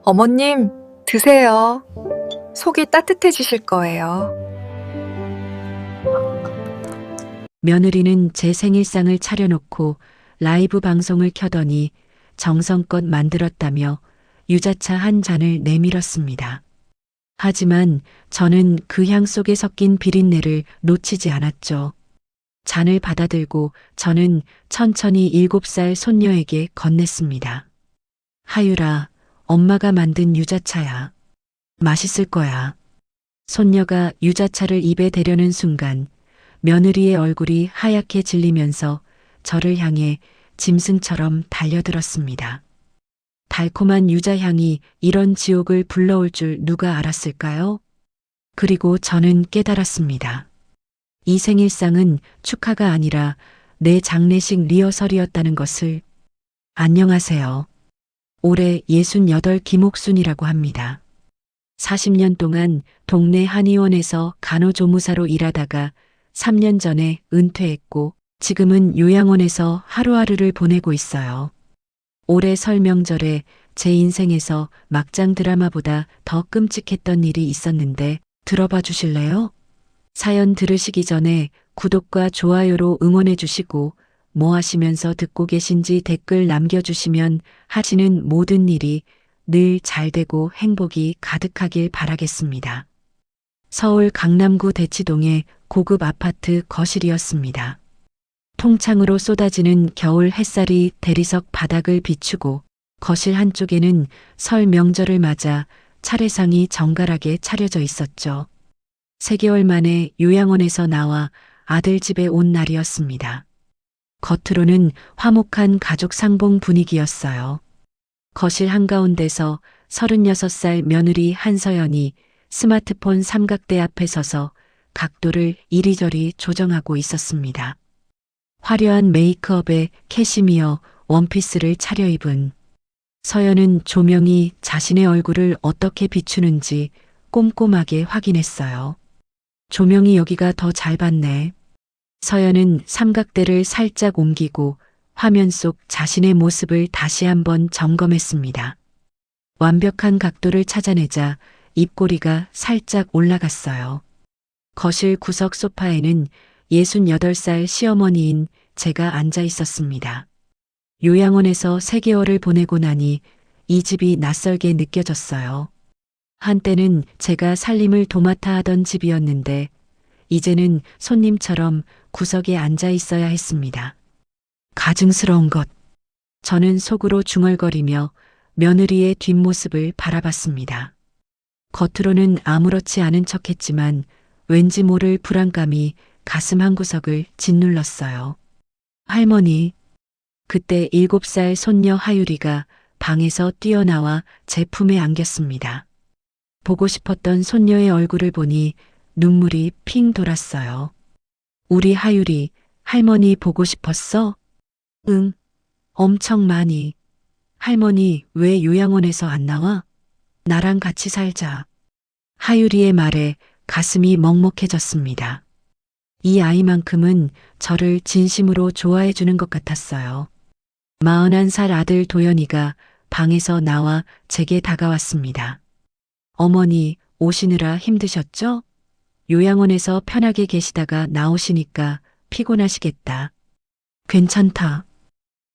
어머님, 드세요. 속이 따뜻해지실 거예요. 며느리는 제 생일상을 차려놓고 라이브 방송을 켜더니 정성껏 만들었다며 유자차 한 잔을 내밀었습니다. 하지만 저는 그 향 속에 섞인 비린내를 놓치지 않았죠. 잔을 받아들고 저는 천천히 7살 손녀에게 건넸습니다. 하율아, 엄마가 만든 유자차야. 맛있을 거야. 손녀가 유자차를 입에 대려는 순간 며느리의 얼굴이 하얗게 질리면서 저를 향해 짐승처럼 달려들었습니다. 달콤한 유자향이 이런 지옥을 불러올 줄 누가 알았을까요? 그리고 저는 깨달았습니다. 이 생일상은 축하가 아니라 내 장례식 리허설이었다는 것을. 안녕하세요. 올해 68 김옥순이라고 합니다. 40년 동안 동네 한의원에서 간호조무사로 일하다가 3년 전에 은퇴했고 지금은 요양원에서 하루하루를 보내고 있어요. 올해 설 명절에 제 인생에서 막장 드라마보다 더 끔찍했던 일이 있었는데 들어봐 주실래요? 사연 들으시기 전에 구독과 좋아요로 응원해 주시고 뭐 하시면서 듣고 계신지 댓글 남겨주시면 하시는 모든 일이 늘 잘되고 행복이 가득하길 바라겠습니다. 서울 강남구 대치동의 고급 아파트 거실이었습니다. 통창으로 쏟아지는 겨울 햇살이 대리석 바닥을 비추고 거실 한쪽에는 설 명절을 맞아 차례상이 정갈하게 차려져 있었죠. 3개월 만에 요양원에서 나와 아들 집에 온 날이었습니다. 겉으로는 화목한 가족 상봉 분위기였어요. 거실 한가운데서 36살 며느리 한서연이 스마트폰 삼각대 앞에 서서 각도를 이리저리 조정하고 있었습니다. 화려한 메이크업에 캐시미어 원피스를 차려입은 서연은 조명이 자신의 얼굴을 어떻게 비추는지 꼼꼼하게 확인했어요. 조명이 여기가 더 잘 받네. 서연은 삼각대를 살짝 옮기고 화면 속 자신의 모습을 다시 한번 점검했습니다. 완벽한 각도를 찾아내자 입꼬리가 살짝 올라갔어요. 거실 구석 소파에는 68살 시어머니인 제가 앉아 있었습니다. 요양원에서 3개월을 보내고 나니 이 집이 낯설게 느껴졌어요. 한때는 제가 살림을 도맡아 하던 집이었는데 이제는 손님처럼 구석에 앉아 있어야 했습니다. 가증스러운 것. 저는 속으로 중얼거리며 며느리의 뒷모습을 바라봤습니다. 겉으로는 아무렇지 않은 척했지만 왠지 모를 불안감이 가슴 한구석을 짓눌렀어요. 할머니. 그때 7살 손녀 하율이가 방에서 뛰어나와 제 품에 안겼습니다. 보고 싶었던 손녀의 얼굴을 보니 눈물이 핑 돌았어요. 우리 하율이 할머니 보고 싶었어? 응, 엄청 많이. 할머니 왜 요양원에서 안 나와? 나랑 같이 살자. 하율이의 말에 가슴이 먹먹해졌습니다. 이 아이만큼은 저를 진심으로 좋아해 주는 것 같았어요. 41살 아들 도연이가 방에서 나와 제게 다가왔습니다. 어머니 오시느라 힘드셨죠? 요양원에서 편하게 계시다가 나오시니까 피곤하시겠다. 괜찮다.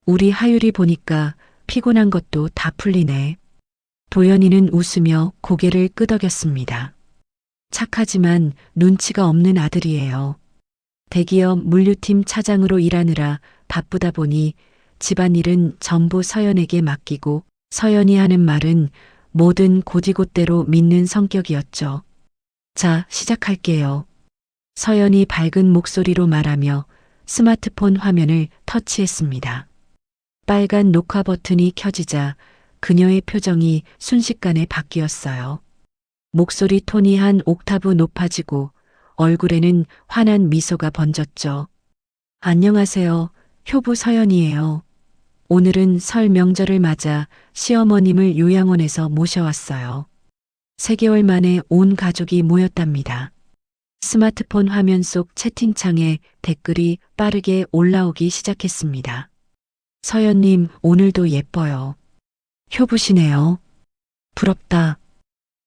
우리 하율이 보니까 피곤한 것도 다 풀리네. 도연이는 웃으며 고개를 끄덕였습니다. 착하지만 눈치가 없는 아들이에요. 대기업 물류팀 차장으로 일하느라 바쁘다 보니 집안일은 전부 서연에게 맡기고 서연이 하는 말은 뭐든 곧이곧대로 믿는 성격이었죠. 자, 시작할게요. 서연이 밝은 목소리로 말하며 스마트폰 화면을 터치했습니다. 빨간 녹화 버튼이 켜지자 그녀의 표정이 순식간에 바뀌었어요. 목소리 톤이 한 옥타브 높아지고 얼굴에는 환한 미소가 번졌죠. 안녕하세요. 효부 서연이에요. 오늘은 설 명절을 맞아 시어머님을 요양원에서 모셔왔어요. 3개월 만에 온 가족이 모였답니다. 스마트폰 화면 속 채팅창에 댓글이 빠르게 올라오기 시작했습니다. 서연님, 오늘도 예뻐요. 효부시네요. 부럽다.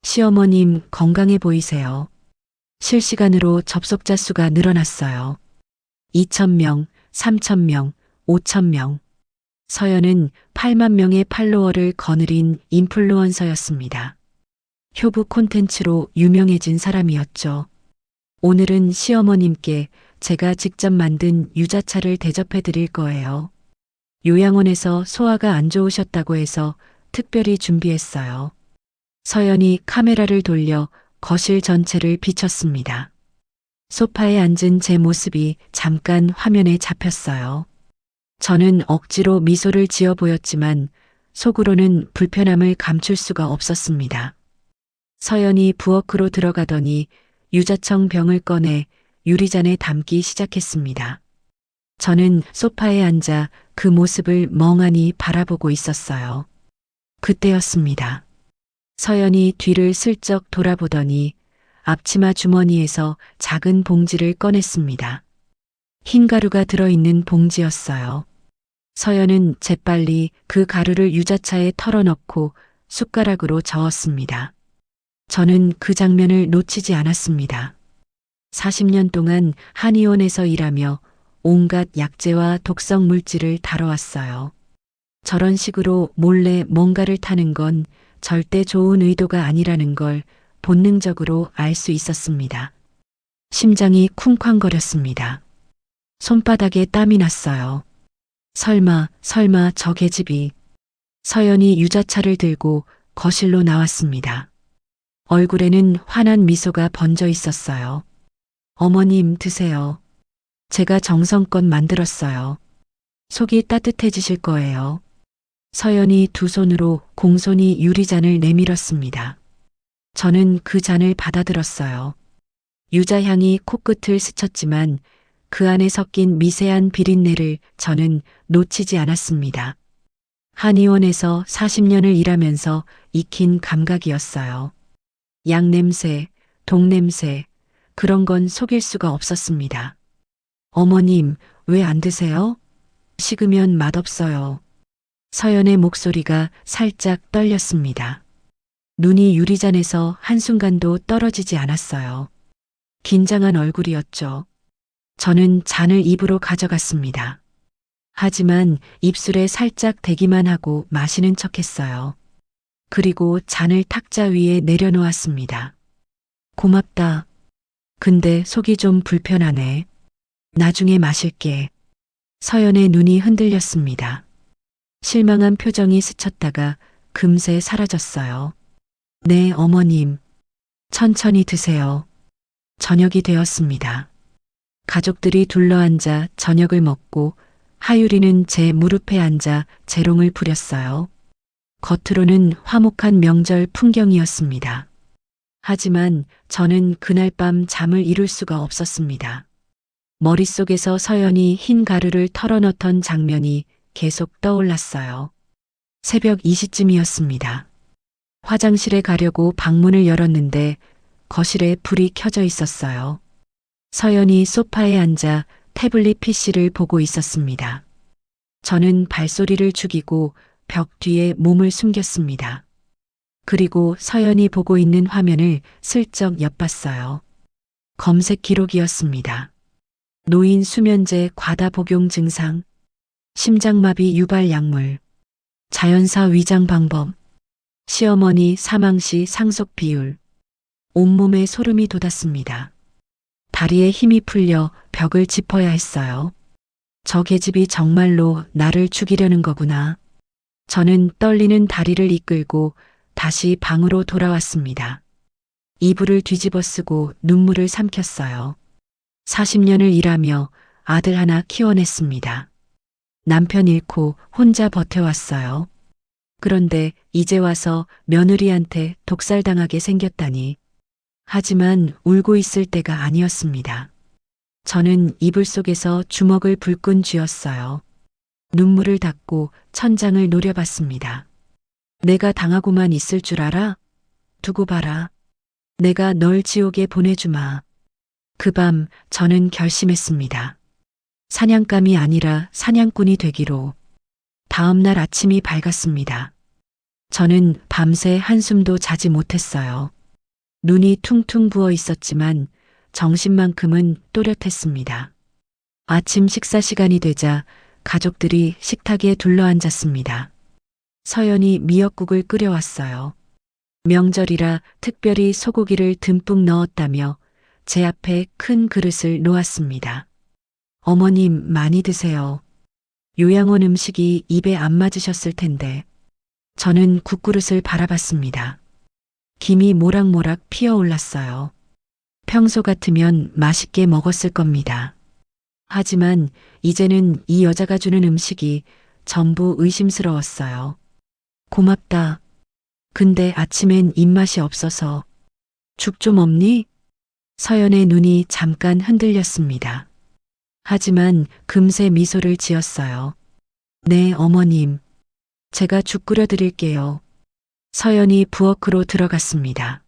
시어머님 건강해 보이세요. 실시간으로 접속자 수가 늘어났어요. 2,000명, 3,000명, 5,000명. 서연은 8만 명의 팔로워를 거느린 인플루언서였습니다. 효부 콘텐츠로 유명해진 사람이었죠. 오늘은 시어머님께 제가 직접 만든 유자차를 대접해 드릴 거예요. 요양원에서 소화가 안 좋으셨다고 해서 특별히 준비했어요. 서연이 카메라를 돌려 거실 전체를 비췄습니다. 소파에 앉은 제 모습이 잠깐 화면에 잡혔어요. 저는 억지로 미소를 지어 보였지만 속으로는 불편함을 감출 수가 없었습니다. 서연이 부엌으로 들어가더니 유자청 병을 꺼내 유리잔에 담기 시작했습니다. 저는 소파에 앉아 그 모습을 멍하니 바라보고 있었어요. 그때였습니다. 서연이 뒤를 슬쩍 돌아보더니 앞치마 주머니에서 작은 봉지를 꺼냈습니다. 흰 가루가 들어있는 봉지였어요. 서연은 재빨리 그 가루를 유자차에 털어넣고 숟가락으로 저었습니다. 저는 그 장면을 놓치지 않았습니다. 40년 동안 한의원에서 일하며 온갖 약재와 독성 물질을 다뤄왔어요. 저런 식으로 몰래 뭔가를 타는 건 절대 좋은 의도가 아니라는 걸 본능적으로 알 수 있었습니다. 심장이 쿵쾅거렸습니다. 손바닥에 땀이 났어요. 설마 저 계집이. 서연이 유자차를 들고 거실로 나왔습니다. 얼굴에는 환한 미소가 번져 있었어요. 어머님 드세요. 제가 정성껏 만들었어요. 속이 따뜻해지실 거예요. 서연이 두 손으로 공손히 유리잔을 내밀었습니다. 저는 그 잔을 받아들었어요. 유자향이 코끝을 스쳤지만 그 안에 섞인 미세한 비린내를 저는 놓치지 않았습니다. 한의원에서 40년을 일하면서 익힌 감각이었어요. 약 냄새, 독 냄새, 그런 건 속일 수가 없었습니다. 어머님, 왜 안 드세요? 식으면 맛없어요. 서연의 목소리가 살짝 떨렸습니다. 눈이 유리잔에서 한순간도 떨어지지 않았어요. 긴장한 얼굴이었죠. 저는 잔을 입으로 가져갔습니다. 하지만 입술에 살짝 대기만 하고 마시는 척했어요. 그리고 잔을 탁자 위에 내려놓았습니다. 고맙다. 근데 속이 좀 불편하네. 나중에 마실게. 서연의 눈이 흔들렸습니다. 실망한 표정이 스쳤다가 금세 사라졌어요. 네, 어머님. 천천히 드세요. 저녁이 되었습니다. 가족들이 둘러앉아 저녁을 먹고 하유리는 제 무릎에 앉아 재롱을 부렸어요. 겉으로는 화목한 명절 풍경이었습니다. 하지만 저는 그날 밤 잠을 이룰 수가 없었습니다. 머릿속에서 서연이 흰 가루를 털어넣던 장면이 계속 떠올랐어요. 새벽 2시쯤이었습니다. 화장실에 가려고 방문을 열었는데 거실에 불이 켜져 있었어요. 서연이 소파에 앉아 태블릿 PC를 보고 있었습니다. 저는 발소리를 죽이고 벽 뒤에 몸을 숨겼습니다. 그리고 서연이 보고 있는 화면을 슬쩍 엿봤어요. 검색 기록이었습니다. 노인 수면제 과다 복용 증상, 심장마비 유발 약물, 자연사 위장 방법, 시어머니 사망 시 상속 비율. 온몸에 소름이 돋았습니다. 다리에 힘이 풀려 벽을 짚어야 했어요. 저 계집이 정말로 나를 죽이려는 거구나. 저는 떨리는 다리를 이끌고 다시 방으로 돌아왔습니다. 이불을 뒤집어 쓰고 눈물을 삼켰어요. 40년을 일하며 아들 하나 키워냈습니다. 남편 잃고 혼자 버텨왔어요. 그런데 이제 와서 며느리한테 독살당하게 생겼다니. 하지만 울고 있을 때가 아니었습니다. 저는 이불 속에서 주먹을 불끈 쥐었어요. 눈물을 닦고 천장을 노려봤습니다. 내가 당하고만 있을 줄 알아? 두고 봐라. 내가 널 지옥에 보내주마. 그 밤 저는 결심했습니다. 사냥감이 아니라 사냥꾼이 되기로. 다음 날 아침이 밝았습니다. 저는 밤새 한숨도 자지 못했어요. 눈이 퉁퉁 부어 있었지만 정신만큼은 또렷했습니다. 아침 식사 시간이 되자 가족들이 식탁에 둘러앉았습니다. 서연이 미역국을 끓여왔어요. 명절이라 특별히 소고기를 듬뿍 넣었다며 제 앞에 큰 그릇을 놓았습니다. 어머님 많이 드세요. 요양원 음식이 입에 안 맞으셨을 텐데. 저는 국그릇을 바라봤습니다. 김이 모락모락 피어올랐어요. 평소 같으면 맛있게 먹었을 겁니다. 하지만 이제는 이 여자가 주는 음식이 전부 의심스러웠어요. 고맙다. 근데 아침엔 입맛이 없어서. 죽 좀 없니? 서연의 눈이 잠깐 흔들렸습니다. 하지만 금세 미소를 지었어요. 네, 어머님. 제가 죽 끓여 드릴게요. 서연이 부엌으로 들어갔습니다.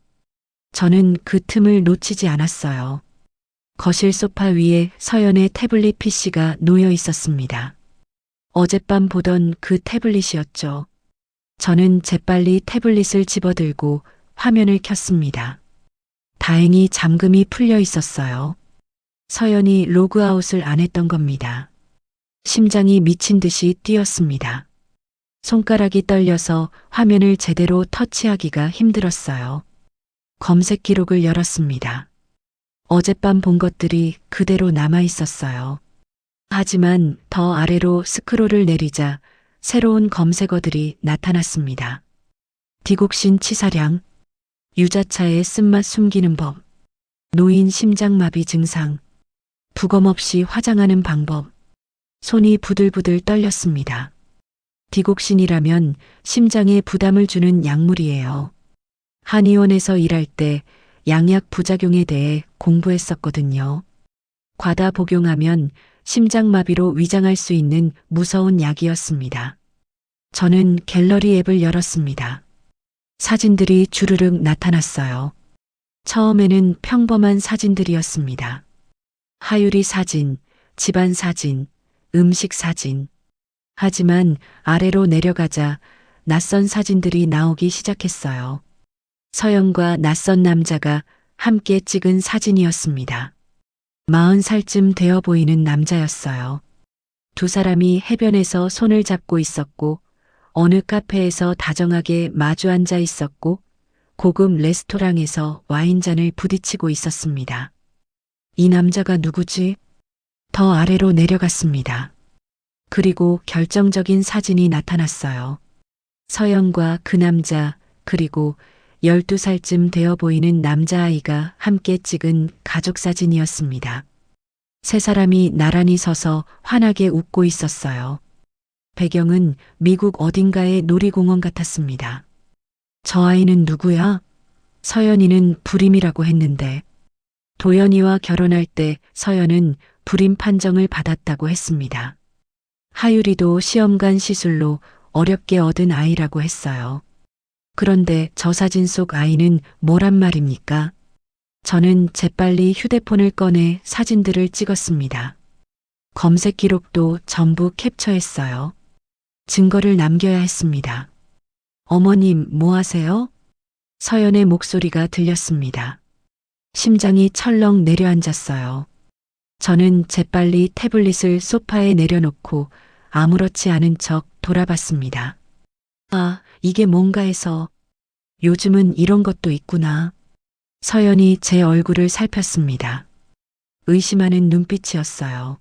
저는 그 틈을 놓치지 않았어요. 거실 소파 위에 서연의 태블릿 PC가 놓여 있었습니다. 어젯밤 보던 그 태블릿이었죠. 저는 재빨리 태블릿을 집어들고 화면을 켰습니다. 다행히 잠금이 풀려 있었어요. 서연이 로그아웃을 안 했던 겁니다. 심장이 미친 듯이 뛰었습니다. 손가락이 떨려서 화면을 제대로 터치하기가 힘들었어요. 검색 기록을 열었습니다. 어젯밤 본 것들이 그대로 남아 있었어요. 하지만 더 아래로 스크롤을 내리자 새로운 검색어들이 나타났습니다. 디곡신 치사량, 유자차의 쓴맛 숨기는 법, 노인 심장마비 증상, 부검 없이 화장하는 방법, 손이 부들부들 떨렸습니다. 디곡신이라면 심장에 부담을 주는 약물이에요. 한의원에서 일할 때 양약 부작용에 대해 공부했었거든요. 과다 복용하면 심장마비로 위장할 수 있는 무서운 약이었습니다. 저는 갤러리 앱을 열었습니다. 사진들이 주르륵 나타났어요. 처음에는 평범한 사진들이었습니다. 하유리 사진, 집안 사진, 음식 사진. 하지만 아래로 내려가자 낯선 사진들이 나오기 시작했어요. 서연과 낯선 남자가 함께 찍은 사진이었습니다. 40살쯤 되어 보이는 남자였어요. 두 사람이 해변에서 손을 잡고 있었고 어느 카페에서 다정하게 마주 앉아 있었고 고급 레스토랑에서 와인잔을 부딪히고 있었습니다. 이 남자가 누구지? 더 아래로 내려갔습니다. 그리고 결정적인 사진이 나타났어요. 서연과 그 남자 그리고 12살쯤 되어 보이는 남자아이가 함께 찍은 가족 사진이었습니다. 세 사람이 나란히 서서 환하게 웃고 있었어요. 배경은 미국 어딘가의 놀이공원 같았습니다. 저 아이는 누구야? 서연이는 불임이라고 했는데 도연이와 결혼할 때 서연은 불임 판정을 받았다고 했습니다. 하유리도 시험관 시술로 어렵게 얻은 아이라고 했어요. 그런데 저 사진 속 아이는 뭐란 말입니까? 저는 재빨리 휴대폰을 꺼내 사진들을 찍었습니다. 검색 기록도 전부 캡처했어요. 증거를 남겨야 했습니다. 어머님, 뭐 하세요? 서연의 목소리가 들렸습니다. 심장이 철렁 내려앉았어요. 저는 재빨리 태블릿을 소파에 내려놓고 아무렇지 않은 척 돌아봤습니다. 아, 이게 뭔가 해서 요즘은 이런 것도 있구나. 서연이 제 얼굴을 살폈습니다. 의심하는 눈빛이었어요.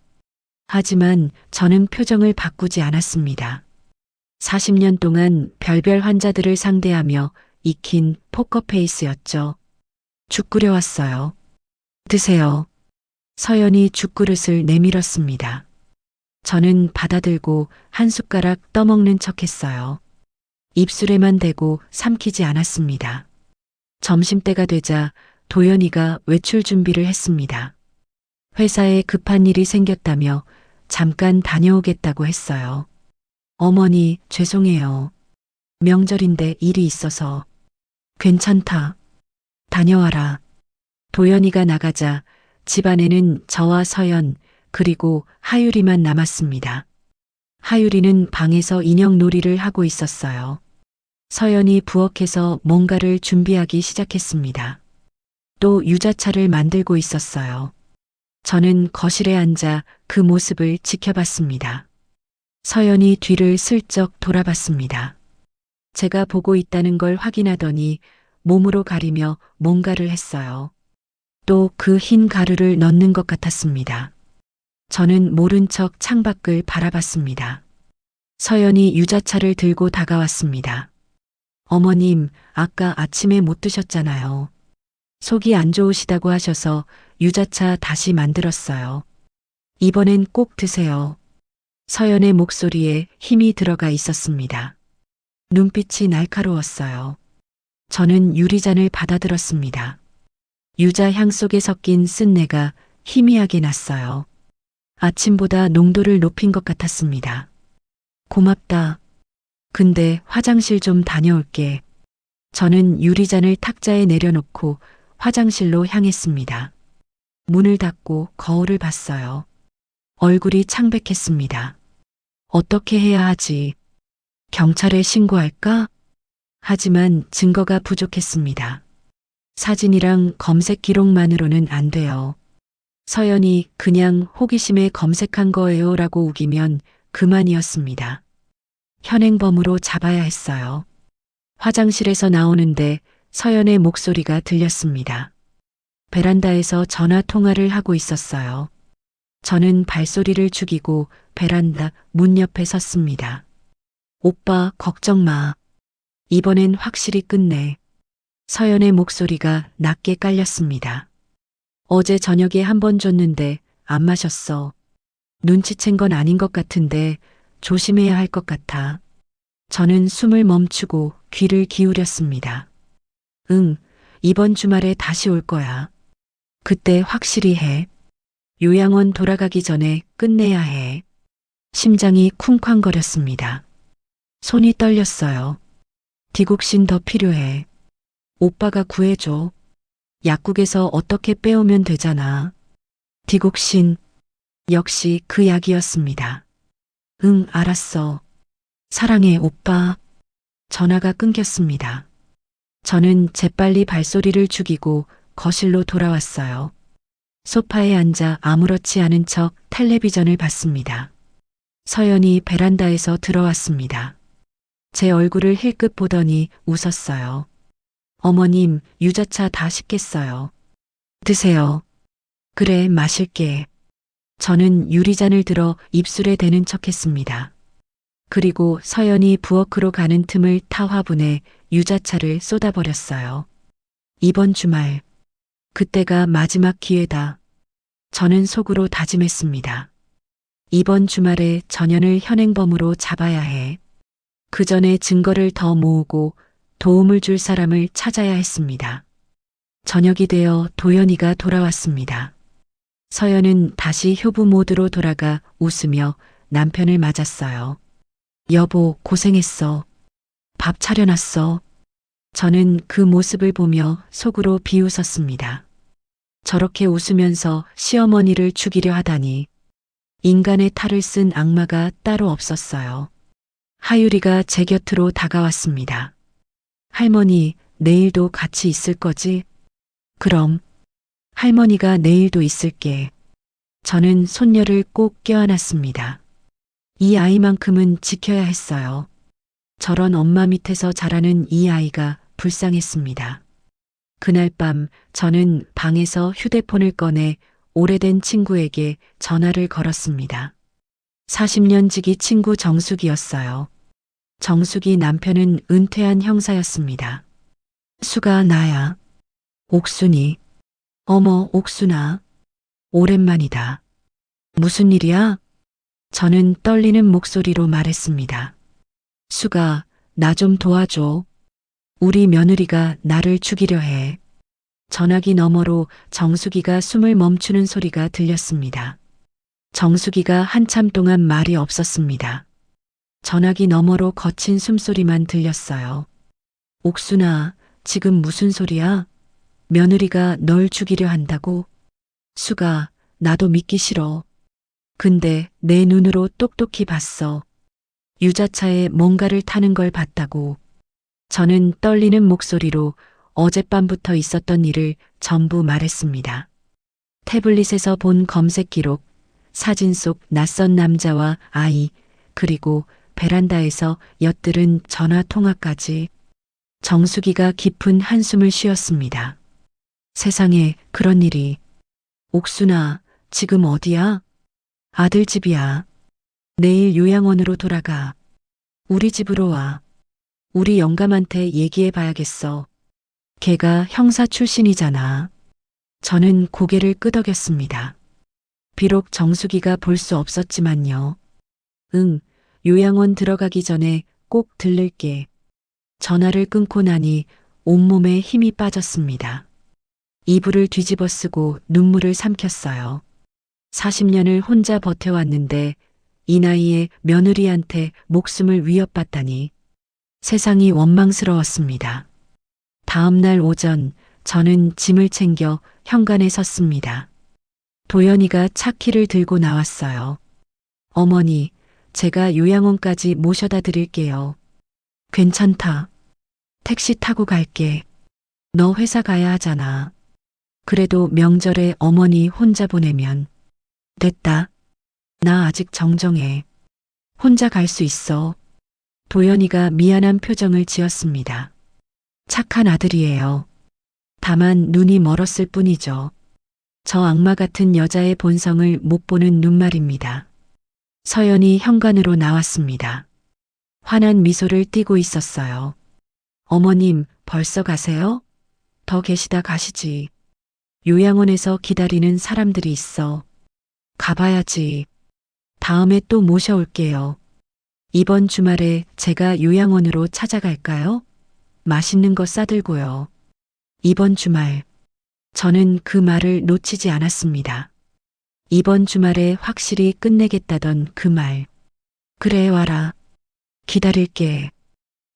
하지만 저는 표정을 바꾸지 않았습니다. 40년 동안 별별 환자들을 상대하며 익힌 포커페이스였죠. 죽 끓여왔어요. 드세요. 서연이 죽그릇을 내밀었습니다. 저는 받아들고 한 숟가락 떠먹는 척했어요. 입술에만 대고 삼키지 않았습니다. 점심때가 되자 도연이가 외출 준비를 했습니다. 회사에 급한 일이 생겼다며 잠깐 다녀오겠다고 했어요. 어머니, 죄송해요. 명절인데 일이 있어서. 괜찮다. 다녀와라. 도연이가 나가자 집안에는 저와 서연 그리고 하유리만 남았습니다. 하유리는 방에서 인형 놀이를 하고 있었어요. 서연이 부엌에서 뭔가를 준비하기 시작했습니다. 또 유자차를 만들고 있었어요. 저는 거실에 앉아 그 모습을 지켜봤습니다. 서연이 뒤를 슬쩍 돌아봤습니다. 제가 보고 있다는 걸 확인하더니 몸으로 가리며 뭔가를 했어요. 또 그 흰 가루를 넣는 것 같았습니다. 저는 모른 척 창밖을 바라봤습니다. 서연이 유자차를 들고 다가왔습니다. 어머님, 아까 아침에 못 드셨잖아요. 속이 안 좋으시다고 하셔서 유자차 다시 만들었어요. 이번엔 꼭 드세요. 서연의 목소리에 힘이 들어가 있었습니다. 눈빛이 날카로웠어요. 저는 유리잔을 받아들었습니다. 유자 향 속에 섞인 쓴내가 희미하게 났어요. 아침보다 농도를 높인 것 같았습니다. 고맙다. 근데 화장실 좀 다녀올게. 저는 유리잔을 탁자에 내려놓고 화장실로 향했습니다. 문을 닫고 거울을 봤어요. 얼굴이 창백했습니다. 어떻게 해야 하지? 경찰에 신고할까? 하지만 증거가 부족했습니다. 사진이랑 검색 기록만으로는 안 돼요. 서연이 그냥 호기심에 검색한 거예요 라고 우기면 그만이었습니다. 현행범으로 잡아야 했어요. 화장실에서 나오는데 서연의 목소리가 들렸습니다. 베란다에서 전화 통화를 하고 있었어요. 저는 발소리를 죽이고 베란다 문 옆에 섰습니다. 오빠, 걱정 마. 이번엔 확실히 끝내. 서연의 목소리가 낮게 깔렸습니다. 어제 저녁에 한 번 줬는데 안 마셨어. 눈치챈 건 아닌 것 같은데 조심해야 할 것 같아. 저는 숨을 멈추고 귀를 기울였습니다. 응, 이번 주말에 다시 올 거야. 그때 확실히 해. 요양원 돌아가기 전에 끝내야 해. 심장이 쿵쾅거렸습니다. 손이 떨렸어요. 디국신 더 필요해. 오빠가 구해줘. 약국에서 어떻게 빼오면 되잖아. 디국신. 역시 그 약이었습니다. 응, 알았어. 사랑해, 오빠. 전화가 끊겼습니다. 저는 재빨리 발소리를 죽이고 거실로 돌아왔어요. 소파에 앉아 아무렇지 않은 척 텔레비전을 봤습니다. 서연이 베란다에서 들어왔습니다. 제 얼굴을 힐끗 보더니 웃었어요. 어머님, 유자차 다 식겠어요. 드세요. 그래, 마실게. 저는 유리잔을 들어 입술에 대는 척 했습니다. 그리고 서연이 부엌으로 가는 틈을 타 화분에 유자차를 쏟아버렸어요. 이번 주말, 그때가 마지막 기회다. 저는 속으로 다짐했습니다. 이번 주말에 전현을 현행범으로 잡아야 해. 그 전에 증거를 더 모으고 도움을 줄 사람을 찾아야 했습니다. 저녁이 되어 도연이가 돌아왔습니다. 서연은 다시 효부 모드로 돌아가 웃으며 남편을 맞았어요. 여보, 고생했어. 밥 차려놨어. 저는 그 모습을 보며 속으로 비웃었습니다. 저렇게 웃으면서 시어머니를 죽이려 하다니. 인간의 탈을 쓴 악마가 따로 없었어요. 하유리가 제 곁으로 다가왔습니다. 할머니, 내일도 같이 있을 거지? 그럼. 할머니가 내일도 있을게. 저는 손녀를 꼭 껴안았습니다. 이 아이만큼은 지켜야 했어요. 저런 엄마 밑에서 자라는 이 아이가 불쌍했습니다. 그날 밤 저는 방에서 휴대폰을 꺼내 오래된 친구에게 전화를 걸었습니다. 40년 지기 친구 정숙이었어요. 정숙이 남편은 은퇴한 형사였습니다. 수가 나야. 옥순이. 어머, 옥순아. 오랜만이다. 무슨 일이야? 저는 떨리는 목소리로 말했습니다. 수가, 나 좀 도와줘. 우리 며느리가 나를 죽이려 해. 전화기 너머로 정숙이가 숨을 멈추는 소리가 들렸습니다. 정숙이가 한참 동안 말이 없었습니다. 전화기 너머로 거친 숨소리만 들렸어요. 옥순아, 지금 무슨 소리야? 며느리가 널 죽이려 한다고? 수가, 나도 믿기 싫어. 근데 내 눈으로 똑똑히 봤어. 유자차에 뭔가를 타는 걸 봤다고. 저는 떨리는 목소리로 어젯밤부터 있었던 일을 전부 말했습니다. 태블릿에서 본 검색 기록, 사진 속 낯선 남자와 아이, 그리고 베란다에서 엿들은 전화 통화까지. 정수기가 깊은 한숨을 쉬었습니다. 세상에 그런 일이. 옥순아, 지금 어디야? 아들 집이야. 내일 요양원으로 돌아가. 우리 집으로 와. 우리 영감한테 얘기해 봐야겠어. 걔가 형사 출신이잖아. 저는 고개를 끄덕였습니다. 비록 정수기가 볼 수 없었지만요. 응, 요양원 들어가기 전에 꼭 들를게. 전화를 끊고 나니 온몸에 힘이 빠졌습니다. 이불을 뒤집어 쓰고 눈물을 삼켰어요. 40년을 혼자 버텨왔는데 이 나이에 며느리한테 목숨을 위협받다니 세상이 원망스러웠습니다. 다음 날 오전 저는 짐을 챙겨 현관에 섰습니다. 도연이가 차 키를 들고 나왔어요. 어머니, 제가 요양원까지 모셔다 드릴게요. 괜찮다. 택시 타고 갈게. 너 회사 가야 하잖아. 그래도 명절에 어머니 혼자 보내면. 됐다. 나 아직 정정해. 혼자 갈 수 있어. 도연이가 미안한 표정을 지었습니다. 착한 아들이에요. 다만 눈이 멀었을 뿐이죠. 저 악마 같은 여자의 본성을 못 보는 눈말입니다. 서연이 현관으로 나왔습니다. 환한 미소를 띠고 있었어요. 어머님, 벌써 가세요? 더 계시다 가시지. 요양원에서 기다리는 사람들이 있어. 가봐야지. 다음에 또 모셔올게요. 이번 주말에 제가 요양원으로 찾아갈까요? 맛있는 거 싸들고요. 이번 주말. 저는 그 말을 놓치지 않았습니다. 이번 주말에 확실히 끝내겠다던 그 말. 그래 와라. 기다릴게.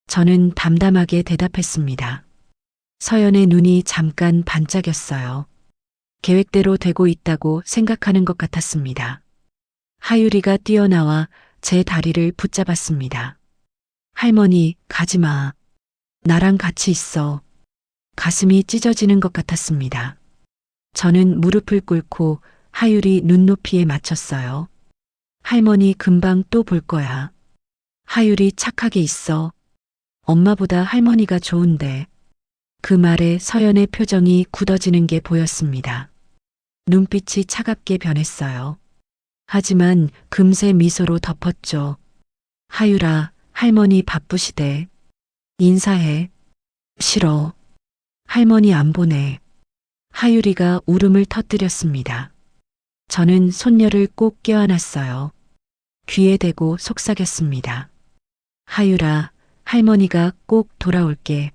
저는 담담하게 대답했습니다. 서연의 눈이 잠깐 반짝였어요. 계획대로 되고 있다고 생각하는 것 같았습니다. 하유리가 뛰어나와 제 다리를 붙잡았습니다. 할머니, 가지 마. 나랑 같이 있어. 가슴이 찢어지는 것 같았습니다. 저는 무릎을 꿇고 하유리 눈높이에 맞췄어요. 할머니 금방 또 볼 거야. 하유리 착하게 있어. 엄마보다 할머니가 좋은데. 그 말에 서연의 표정이 굳어지는 게 보였습니다. 눈빛이 차갑게 변했어요. 하지만 금세 미소로 덮었죠. 하유라, 할머니 바쁘시대. 인사해. 싫어. 할머니 안 보내. 하유리가 울음을 터뜨렸습니다. 저는 손녀를 꼭 껴안았어요. 귀에 대고 속삭였습니다. 하유라, 할머니가 꼭 돌아올게.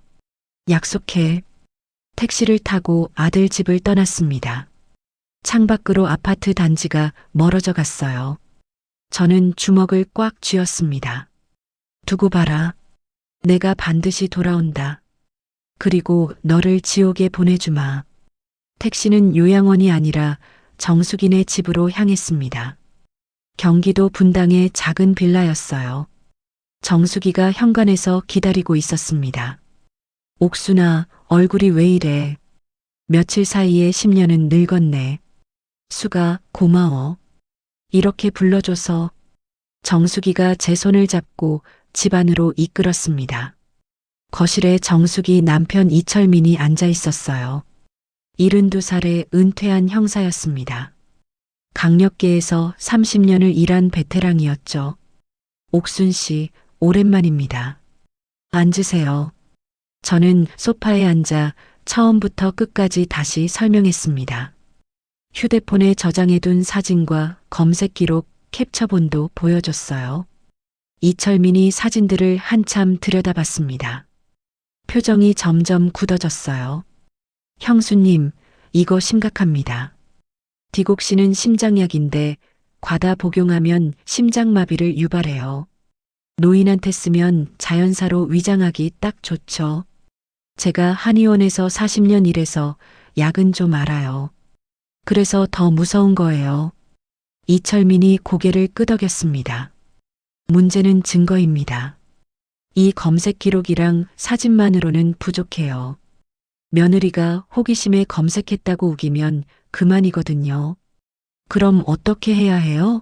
약속해. 택시를 타고 아들 집을 떠났습니다. 창밖으로 아파트 단지가 멀어져 갔어요. 저는 주먹을 꽉 쥐었습니다. 두고 봐라. 내가 반드시 돌아온다. 그리고 너를 지옥에 보내주마. 택시는 요양원이 아니라 정숙이네 집으로 향했습니다. 경기도 분당의 작은 빌라였어요. 정숙이가 현관에서 기다리고 있었습니다. 옥순아, 얼굴이 왜 이래? 며칠 사이에 10년은 늙었네. 수가, 고마워. 이렇게 불러줘서. 정숙이가 제 손을 잡고 집 안으로 이끌었습니다. 거실에 정숙이 남편 이철민이 앉아 있었어요. 72살의 은퇴한 형사였습니다. 강력계에서 30년을 일한 베테랑이었죠. 옥순 씨, 오랜만입니다. 앉으세요. 저는 소파에 앉아 처음부터 끝까지 다시 설명했습니다. 휴대폰에 저장해둔 사진과 검색 기록, 캡처본도 보여줬어요. 이철민이 사진들을 한참 들여다봤습니다. 표정이 점점 굳어졌어요. 형수님, 이거 심각합니다. 디곡신은 심장약인데 과다 복용하면 심장마비를 유발해요. 노인한테 쓰면 자연사로 위장하기 딱 좋죠. 제가 한의원에서 40년 일해서 약은 좀 알아요. 그래서 더 무서운 거예요. 이철민이 고개를 끄덕였습니다. 문제는 증거입니다. 이 검색 기록이랑 사진만으로는 부족해요. 며느리가 호기심에 검색했다고 우기면 그만이거든요. 그럼 어떻게 해야 해요?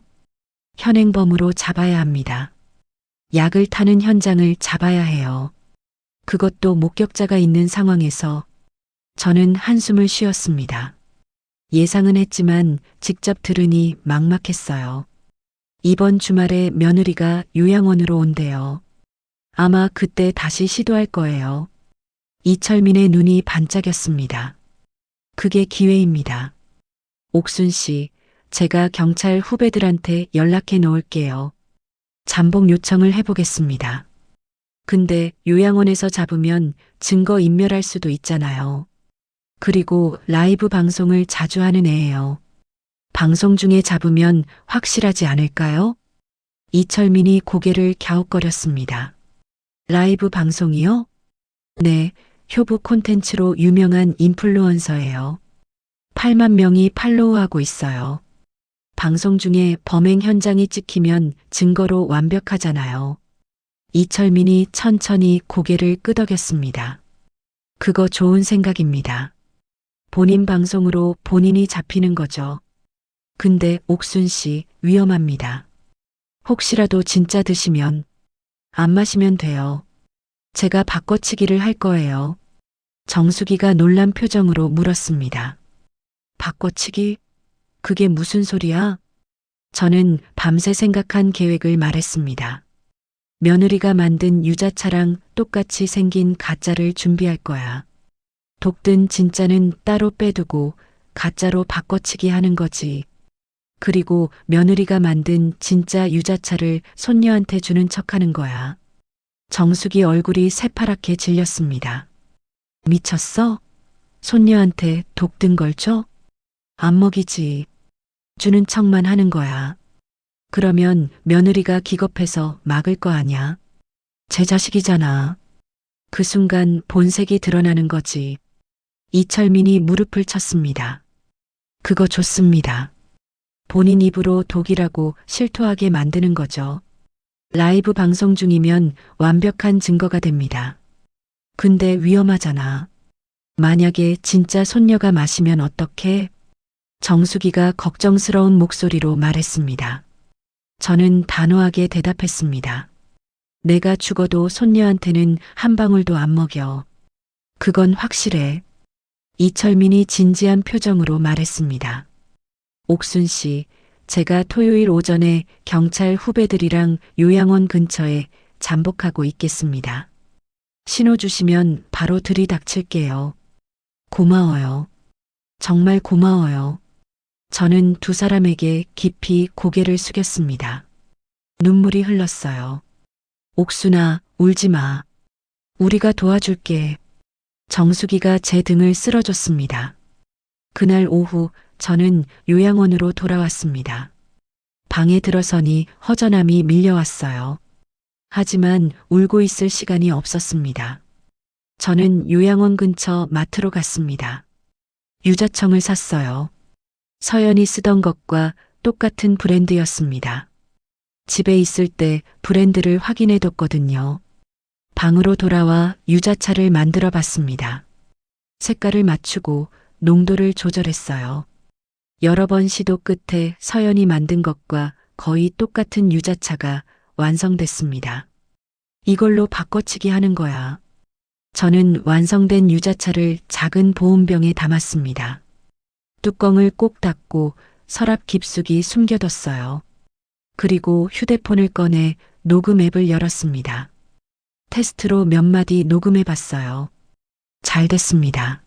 현행범으로 잡아야 합니다. 약을 타는 현장을 잡아야 해요. 그것도 목격자가 있는 상황에서. 저는 한숨을 쉬었습니다. 예상은 했지만 직접 들으니 막막했어요. 이번 주말에 며느리가 요양원으로 온대요. 아마 그때 다시 시도할 거예요. 이철민의 눈이 반짝였습니다. 그게 기회입니다. 옥순 씨, 제가 경찰 후배들한테 연락해 놓을게요. 잠복 요청을 해보겠습니다. 근데 요양원에서 잡으면 증거 인멸할 수도 있잖아요. 그리고 라이브 방송을 자주 하는 애예요. 방송 중에 잡으면 확실하지 않을까요? 이철민이 고개를 갸웃거렸습니다. 라이브 방송이요? 네, 효부 콘텐츠로 유명한 인플루언서예요. 8만 명이 팔로우하고 있어요. 방송 중에 범행 현장이 찍히면 증거로 완벽하잖아요. 이철민이 천천히 고개를 끄덕였습니다. 그거 좋은 생각입니다. 본인 방송으로 본인이 잡히는 거죠. 근데 옥순 씨 위험합니다. 혹시라도 진짜 드시면 안 마시면 돼요. 제가 바꿔치기를 할 거예요. 정수기가 놀란 표정으로 물었습니다. 바꿔치기? 그게 무슨 소리야? 저는 밤새 생각한 계획을 말했습니다. 며느리가 만든 유자차랑 똑같이 생긴 가짜를 준비할 거야. 독든 진짜는 따로 빼두고 가짜로 바꿔치기 하는 거지. 그리고 며느리가 만든 진짜 유자차를 손녀한테 주는 척 하는 거야. 정숙이 얼굴이 새파랗게 질렸습니다. 미쳤어? 손녀한테 독든 걸 줘? 안 먹이지. 주는 척만 하는 거야. 그러면 며느리가 기겁해서 막을 거 아냐? 제 자식이잖아. 그 순간 본색이 드러나는 거지. 이철민이 무릎을 쳤습니다. 그거 좋습니다. 본인 입으로 독이라고 실토하게 만드는 거죠. 라이브 방송 중이면 완벽한 증거가 됩니다. 근데 위험하잖아. 만약에 진짜 손녀가 마시면 어떡해? 정수기가 걱정스러운 목소리로 말했습니다. 저는 단호하게 대답했습니다. 내가 죽어도 손녀한테는 한 방울도 안 먹여. 그건 확실해. 이철민이 진지한 표정으로 말했습니다. 옥순 씨, 제가 토요일 오전에 경찰 후배들이랑 요양원 근처에 잠복하고 있겠습니다. 신호 주시면 바로 들이닥칠게요. 고마워요. 정말 고마워요. 저는 두 사람에게 깊이 고개를 숙였습니다. 눈물이 흘렀어요. 옥순아, 울지 마. 우리가 도와줄게. 정수기가 제 등을 쓸어줬습니다. 그날 오후 저는 요양원으로 돌아왔습니다. 방에 들어서니 허전함이 밀려왔어요. 하지만 울고 있을 시간이 없었습니다. 저는 요양원 근처 마트로 갔습니다. 유자청을 샀어요. 서연이 쓰던 것과 똑같은 브랜드였습니다. 집에 있을 때 브랜드를 확인해뒀거든요. 방으로 돌아와 유자차를 만들어 봤습니다. 색깔을 맞추고 농도를 조절했어요. 여러 번 시도 끝에 서연이 만든 것과 거의 똑같은 유자차가 완성됐습니다. 이걸로 바꿔치기 하는 거야. 저는 완성된 유자차를 작은 보온병에 담았습니다. 뚜껑을 꼭 닫고 서랍 깊숙이 숨겨뒀어요. 그리고 휴대폰을 꺼내 녹음 앱을 열었습니다. 테스트로 몇 마디 녹음해 봤어요. 잘 됐습니다.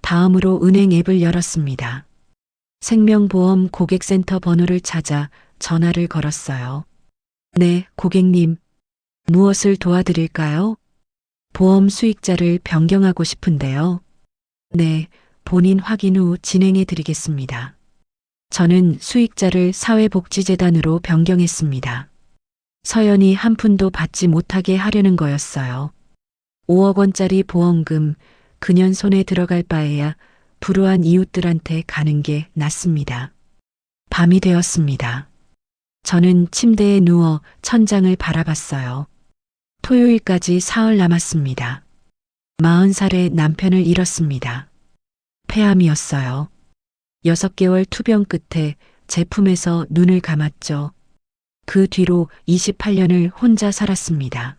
다음으로 은행 앱을 열었습니다. 생명보험 고객센터 번호를 찾아 전화를 걸었어요. 네, 고객님. 무엇을 도와드릴까요? 보험 수익자를 변경하고 싶은데요. 네, 본인 확인 후 진행해 드리겠습니다. 저는 수익자를 사회복지재단으로 변경했습니다. 서연이 한 푼도 받지 못하게 하려는 거였어요. 5억 원짜리 보험금 그년 손에 들어갈 바에야 불우한 이웃들한테 가는 게 낫습니다. 밤이 되었습니다. 저는 침대에 누워 천장을 바라봤어요. 토요일까지 사흘 남았습니다. 40살에 남편을 잃었습니다. 폐암이었어요. 6개월 투병 끝에 제품에서 눈을 감았죠. 그 뒤로 28년을 혼자 살았습니다.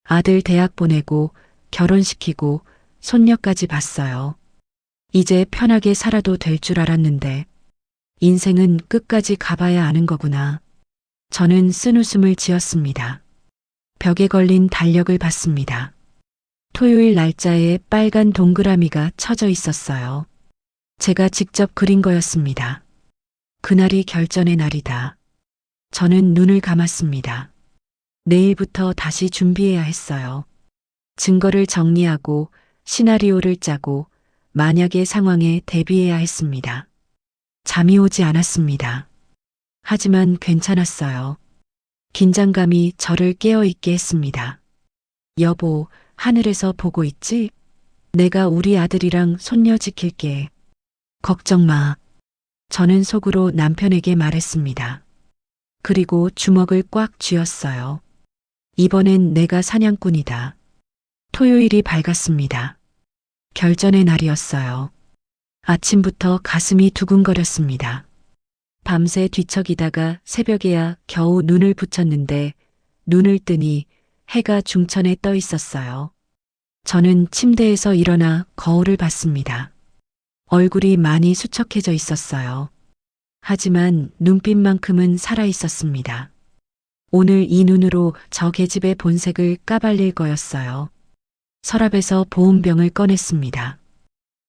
아들 대학 보내고 결혼시키고 손녀까지 봤어요. 이제 편하게 살아도 될 줄 알았는데 인생은 끝까지 가봐야 아는 거구나. 저는 쓴웃음을 지었습니다. 벽에 걸린 달력을 봤습니다. 토요일 날짜에 빨간 동그라미가 쳐져 있었어요. 제가 직접 그린 거였습니다. 그날이 결전의 날이다. 저는 눈을 감았습니다. 내일부터 다시 준비해야 했어요. 증거를 정리하고 시나리오를 짜고 만약의 상황에 대비해야 했습니다. 잠이 오지 않았습니다. 하지만 괜찮았어요. 긴장감이 저를 깨어있게 했습니다. 여보, 하늘에서 보고 있지? 내가 우리 아들이랑 손녀 지킬게. 걱정 마. 저는 속으로 남편에게 말했습니다. 그리고 주먹을 꽉 쥐었어요. 이번엔 내가 사냥꾼이다. 토요일이 밝았습니다. 결전의 날이었어요. 아침부터 가슴이 두근거렸습니다. 밤새 뒤척이다가 새벽에야 겨우 눈을 붙였는데 눈을 뜨니 해가 중천에 떠 있었어요. 저는 침대에서 일어나 거울을 봤습니다. 얼굴이 많이 수척해져 있었어요. 하지만 눈빛만큼은 살아 있었습니다. 오늘 이 눈으로 저 계집의 본색을 까발릴 거였어요. 서랍에서 보온병을 꺼냈습니다.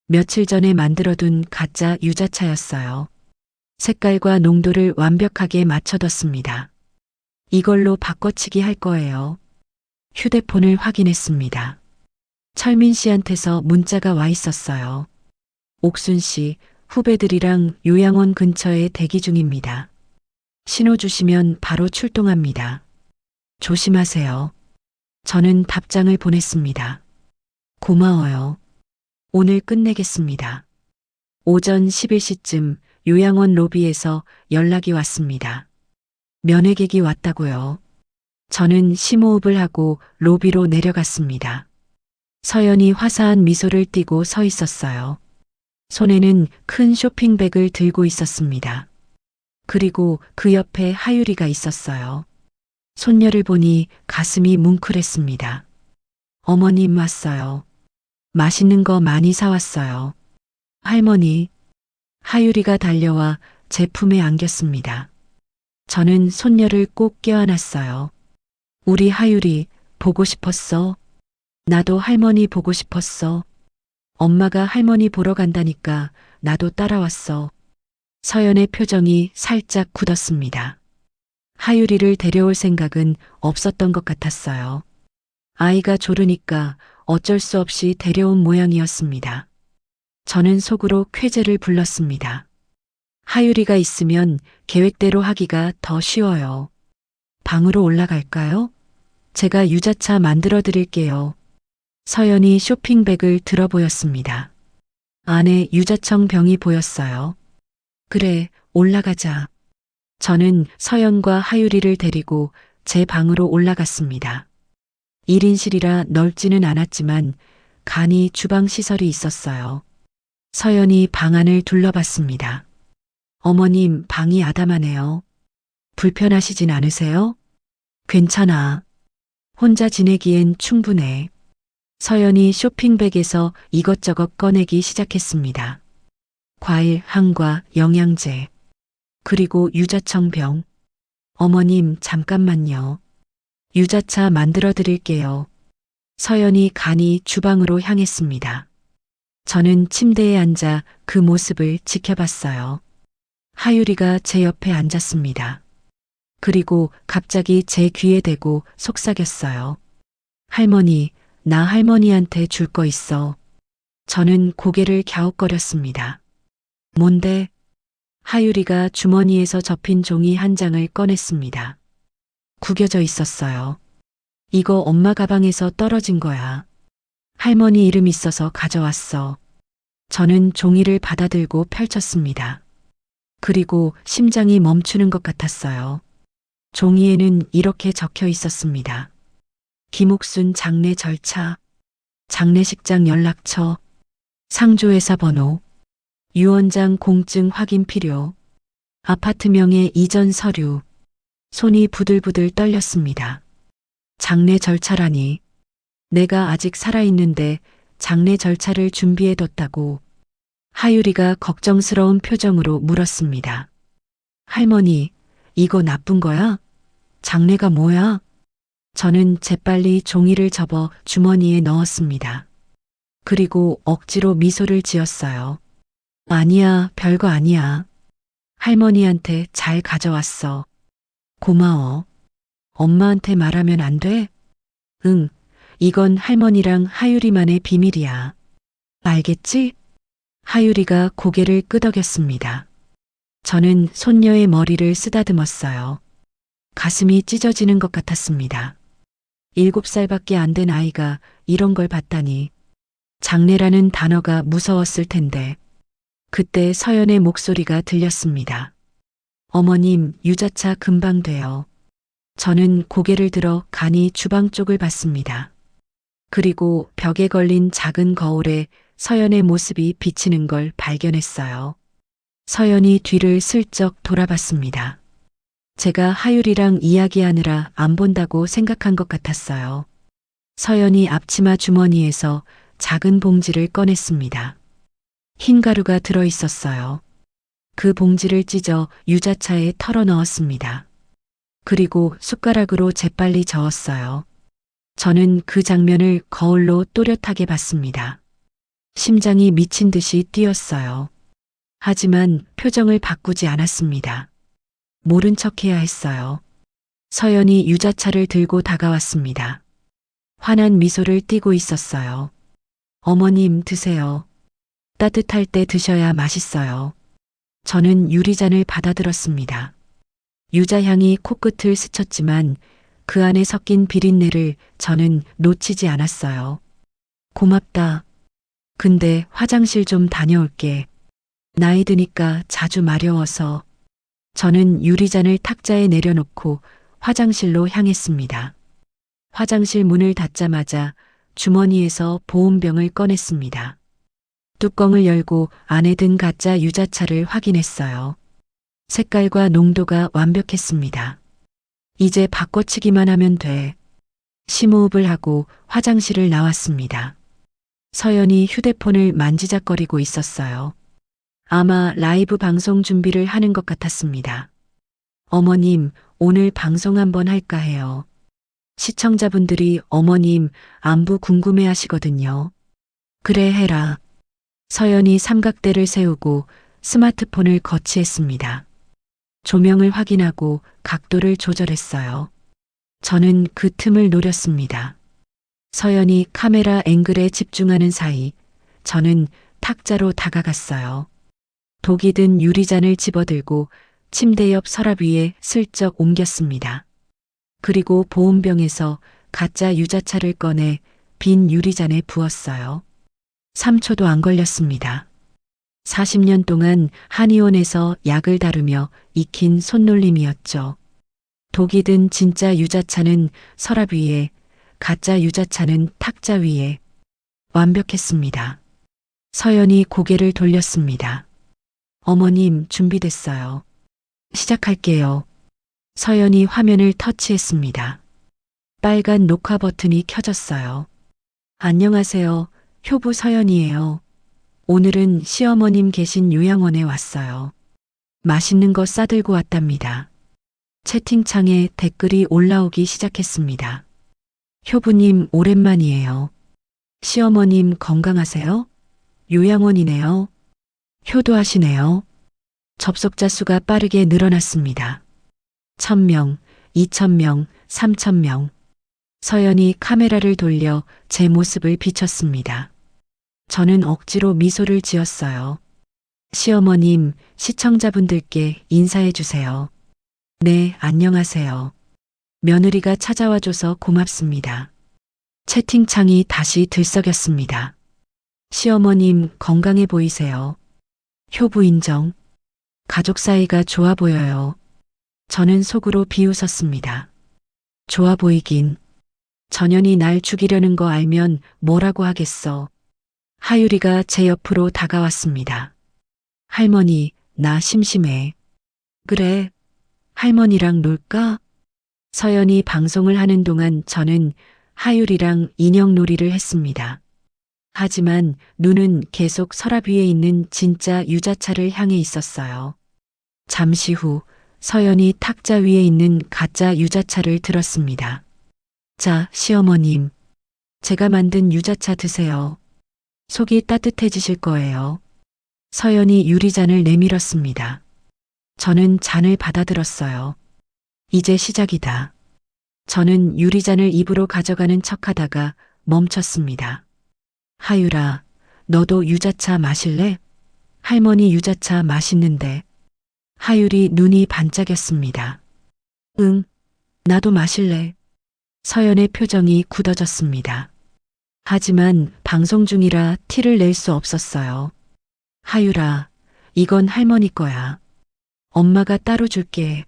며칠 전에 만들어둔 가짜 유자차였어요. 색깔과 농도를 완벽하게 맞춰뒀습니다. 이걸로 바꿔치기 할 거예요. 휴대폰을 확인했습니다. 철민 씨한테서 문자가 와 있었어요. 옥순 씨, 후배들이랑 요양원 근처에 대기 중입니다. 신호 주시면 바로 출동합니다. 조심하세요. 저는 답장을 보냈습니다. 고마워요. 오늘 끝내겠습니다. 오전 11시쯤 요양원 로비에서 연락이 왔습니다. 면회객이 왔다고요. 저는 심호흡을 하고 로비로 내려갔습니다. 서연이 화사한 미소를 띠고 서 있었어요. 손에는 큰 쇼핑백을 들고 있었습니다. 그리고 그 옆에 하유리가 있었어요. 손녀를 보니 가슴이 뭉클했습니다. 어머님 왔어요. 맛있는 거 많이 사왔어요. 할머니. 하유리가 달려와 제 품에 안겼습니다. 저는 손녀를 꼭 껴안았어요. 우리 하유리 보고 싶었어. 나도 할머니 보고 싶었어. 엄마가 할머니 보러 간다니까 나도 따라왔어. 서연의 표정이 살짝 굳었습니다. 하유리를 데려올 생각은 없었던 것 같았어요. 아이가 졸으니까 어쩔 수 없이 데려온 모양이었습니다. 저는 속으로 쾌재를 불렀습니다. 하유리가 있으면 계획대로 하기가 더 쉬워요. 방으로 올라갈까요? 제가 유자차 만들어 드릴게요. 서연이 쇼핑백을 들어 보였습니다. 안에 유자청 병이 보였어요. 그래, 올라가자. 저는 서연과 하유리를 데리고 제 방으로 올라갔습니다. 1인실이라 넓지는 않았지만 간이 주방 시설이 있었어요. 서연이 방 안을 둘러봤습니다. 어머님, 방이 아담하네요. 불편하시진 않으세요? 괜찮아. 혼자 지내기엔 충분해. 서연이 쇼핑백에서 이것저것 꺼내기 시작했습니다. 과일, 한과, 영양제, 그리고 유자청병. 어머님, 잠깐만요. 유자차 만들어 드릴게요. 서연이 간이 주방으로 향했습니다. 저는 침대에 앉아 그 모습을 지켜봤어요. 하유리가 제 옆에 앉았습니다. 그리고 갑자기 제 귀에 대고 속삭였어요. 할머니, 나 할머니한테 줄 거 있어. 저는 고개를 갸웃거렸습니다. 뭔데? 하유리가 주머니에서 접힌 종이 한 장을 꺼냈습니다. 구겨져 있었어요. 이거 엄마 가방에서 떨어진 거야. 할머니 이름 있어서 가져왔어. 저는 종이를 받아들고 펼쳤습니다. 그리고 심장이 멈추는 것 같았어요. 종이에는 이렇게 적혀 있었습니다. 김옥순 장례 절차, 장례식장 연락처, 상조회사 번호, 유언장 공증 확인 필요, 아파트 명의 이전 서류, 손이 부들부들 떨렸습니다. 장례 절차라니. 내가 아직 살아있는데 장례 절차를 준비해뒀다고. 하유리가 걱정스러운 표정으로 물었습니다. 할머니, 이거 나쁜 거야? 장례가 뭐야? 저는 재빨리 종이를 접어 주머니에 넣었습니다. 그리고 억지로 미소를 지었어요. 아니야, 별거 아니야. 할머니한테 잘 가져왔어. 고마워. 엄마한테 말하면 안 돼? 응, 이건 할머니랑 하유리만의 비밀이야. 알겠지? 하유리가 고개를 끄덕였습니다. 저는 손녀의 머리를 쓰다듬었어요. 가슴이 찢어지는 것 같았습니다. 7살밖에 안 된 아이가 이런 걸 봤다니. 장례라는 단어가 무서웠을 텐데. 그때 서연의 목소리가 들렸습니다. 어머님, 유자차 금방 돼요. 저는 고개를 들어 간이 주방 쪽을 봤습니다. 그리고 벽에 걸린 작은 거울에 서연의 모습이 비치는 걸 발견했어요. 서연이 뒤를 슬쩍 돌아봤습니다. 제가 하율이랑 이야기하느라 안 본다고 생각한 것 같았어요. 서연이 앞치마 주머니에서 작은 봉지를 꺼냈습니다. 흰 가루가 들어 있었어요. 그 봉지를 찢어 유자차에 털어 넣었습니다. 그리고 숟가락으로 재빨리 저었어요. 저는 그 장면을 거울로 또렷하게 봤습니다. 심장이 미친 듯이 뛰었어요. 하지만 표정을 바꾸지 않았습니다. 모른 척해야 했어요. 서연이 유자차를 들고 다가왔습니다. 환한 미소를 띠고 있었어요. 어머님, 드세요. 따뜻할 때 드셔야 맛있어요. 저는 유리잔을 받아들었습니다. 유자향이 코끝을 스쳤지만 그 안에 섞인 비린내를 저는 놓치지 않았어요. 고맙다. 근데 화장실 좀 다녀올게. 나이 드니까 자주 마려워서. 저는 유리잔을 탁자에 내려놓고 화장실로 향했습니다. 화장실 문을 닫자마자 주머니에서 보온병을 꺼냈습니다. 뚜껑을 열고 안에 든 가짜 유자차를 확인했어요. 색깔과 농도가 완벽했습니다. 이제 바꿔치기만 하면 돼. 심호흡을 하고 화장실을 나왔습니다. 서연이 휴대폰을 만지작거리고 있었어요. 아마 라이브 방송 준비를 하는 것 같았습니다. 어머님, 오늘 방송 한번 할까 해요. 시청자분들이 어머님 안부 궁금해 하시거든요. 그래, 해라. 서연이 삼각대를 세우고 스마트폰을 거치했습니다. 조명을 확인하고 각도를 조절했어요. 저는 그 틈을 노렸습니다. 서연이 카메라 앵글에 집중하는 사이 저는 탁자로 다가갔어요. 독이 든 유리잔을 집어들고 침대 옆 서랍 위에 슬쩍 옮겼습니다. 그리고 보온병에서 가짜 유자차를 꺼내 빈 유리잔에 부었어요. 3초도 안 걸렸습니다. 40년 동안 한의원에서 약을 다루며 익힌 손놀림이었죠. 독이 든 진짜 유자차는 서랍 위에, 가짜 유자차는 탁자 위에. 완벽했습니다. 서연이 고개를 돌렸습니다. 어머님, 준비됐어요. 시작할게요. 서연이 화면을 터치했습니다. 빨간 녹화 버튼이 켜졌어요. 안녕하세요. 효부 서연이에요. 오늘은 시어머님 계신 요양원에 왔어요. 맛있는 거 싸들고 왔답니다. 채팅창에 댓글이 올라오기 시작했습니다. 효부님 오랜만이에요. 시어머님 건강하세요? 요양원이네요. 효도하시네요. 접속자 수가 빠르게 늘어났습니다. 1000명, 2000명, 3000명. 서연이 카메라를 돌려 제 모습을 비췄습니다. 저는 억지로 미소를 지었어요. 시어머님, 시청자분들께 인사해 주세요. 네, 안녕하세요. 며느리가 찾아와줘서 고맙습니다. 채팅창이 다시 들썩였습니다. 시어머님 건강해 보이세요. 효부 인정. 가족 사이가 좋아 보여요. 저는 속으로 비웃었습니다. 좋아 보이긴. 전현이 날 죽이려는 거 알면 뭐라고 하겠어. 하유리가 제 옆으로 다가왔습니다. 할머니, 나 심심해. 그래, 할머니랑 놀까? 서연이 방송을 하는 동안 저는 하율이랑 인형놀이를 했습니다. 하지만 눈은 계속 서랍 위에 있는 진짜 유자차를 향해 있었어요. 잠시 후 서연이 탁자 위에 있는 가짜 유자차를 들었습니다. 자, 시어머님. 제가 만든 유자차 드세요. 속이 따뜻해지실 거예요. 서연이 유리잔을 내밀었습니다. 저는 잔을 받아들었어요. 이제 시작이다. 저는 유리잔을 입으로 가져가는 척하다가 멈췄습니다. 하유라, 너도 유자차 마실래? 할머니 유자차 맛있는데. 하율이 눈이 반짝였습니다. 응, 나도 마실래. 서연의 표정이 굳어졌습니다. 하지만 방송 중이라 티를 낼 수 없었어요. 하유라, 이건 할머니 거야. 엄마가 따로 줄게.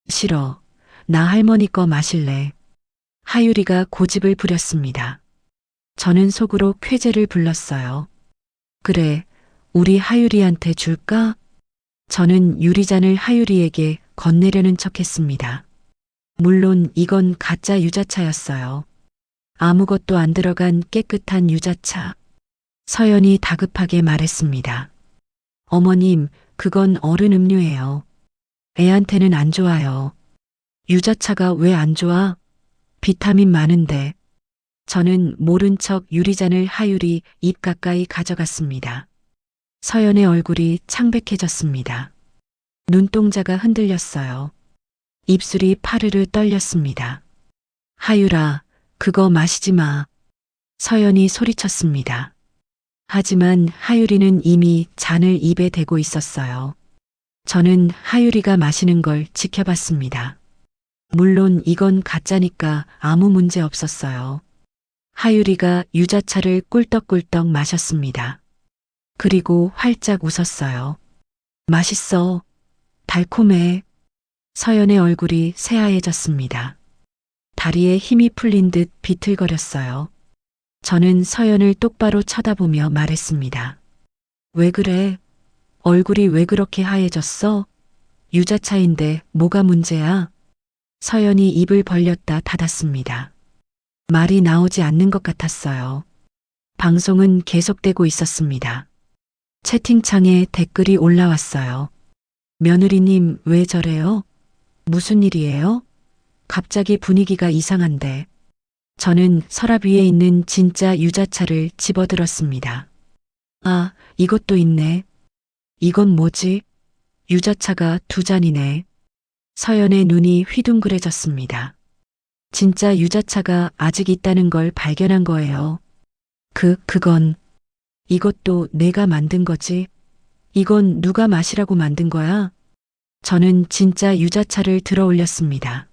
싫어. 나 할머니 거 마실래. 하유리가 고집을 부렸습니다. 저는 속으로 쾌재를 불렀어요. 그래, 우리 하유리한테 줄까? 저는 유리잔을 하유리에게 건네려는 척했습니다. 물론 이건 가짜 유자차였어요. 아무것도 안 들어간 깨끗한 유자차. 서연이 다급하게 말했습니다. 어머님, 그건 어른 음료예요. 애한테는 안 좋아요. 유자차가 왜 안 좋아? 비타민 많은데. 저는 모른 척 유리잔을 하유리 입 가까이 가져갔습니다. 서연의 얼굴이 창백해졌습니다. 눈동자가 흔들렸어요. 입술이 파르르 떨렸습니다. 하유라, 그거 마시지 마. 서연이 소리쳤습니다. 하지만 하유리는 이미 잔을 입에 대고 있었어요. 저는 하유리가 마시는 걸 지켜봤습니다. 물론 이건 가짜니까 아무 문제 없었어요. 하유리가 유자차를 꿀떡꿀떡 마셨습니다. 그리고 활짝 웃었어요. 맛있어. 달콤해. 서연의 얼굴이 새하얘졌습니다. 다리에 힘이 풀린 듯 비틀거렸어요. 저는 서연을 똑바로 쳐다보며 말했습니다. 왜 그래? 얼굴이 왜 그렇게 하얘졌어? 유자차인데 뭐가 문제야? 서연이 입을 벌렸다 닫았습니다. 말이 나오지 않는 것 같았어요. 방송은 계속되고 있었습니다. 채팅창에 댓글이 올라왔어요. 며느리님 왜 저래요? 무슨 일이에요? 갑자기 분위기가 이상한데. 저는 서랍 위에 있는 진짜 유자차를 집어들었습니다. 아, 이것도 있네. 이건 뭐지? 유자차가 2잔이네. 서연의 눈이 휘둥그레졌습니다. 진짜 유자차가 아직 있다는 걸 발견한 거예요. 그건 이것도 내가 만든 거지? 이건 누가 마시라고 만든 거야? 저는 진짜 유자차를 들어 올렸습니다.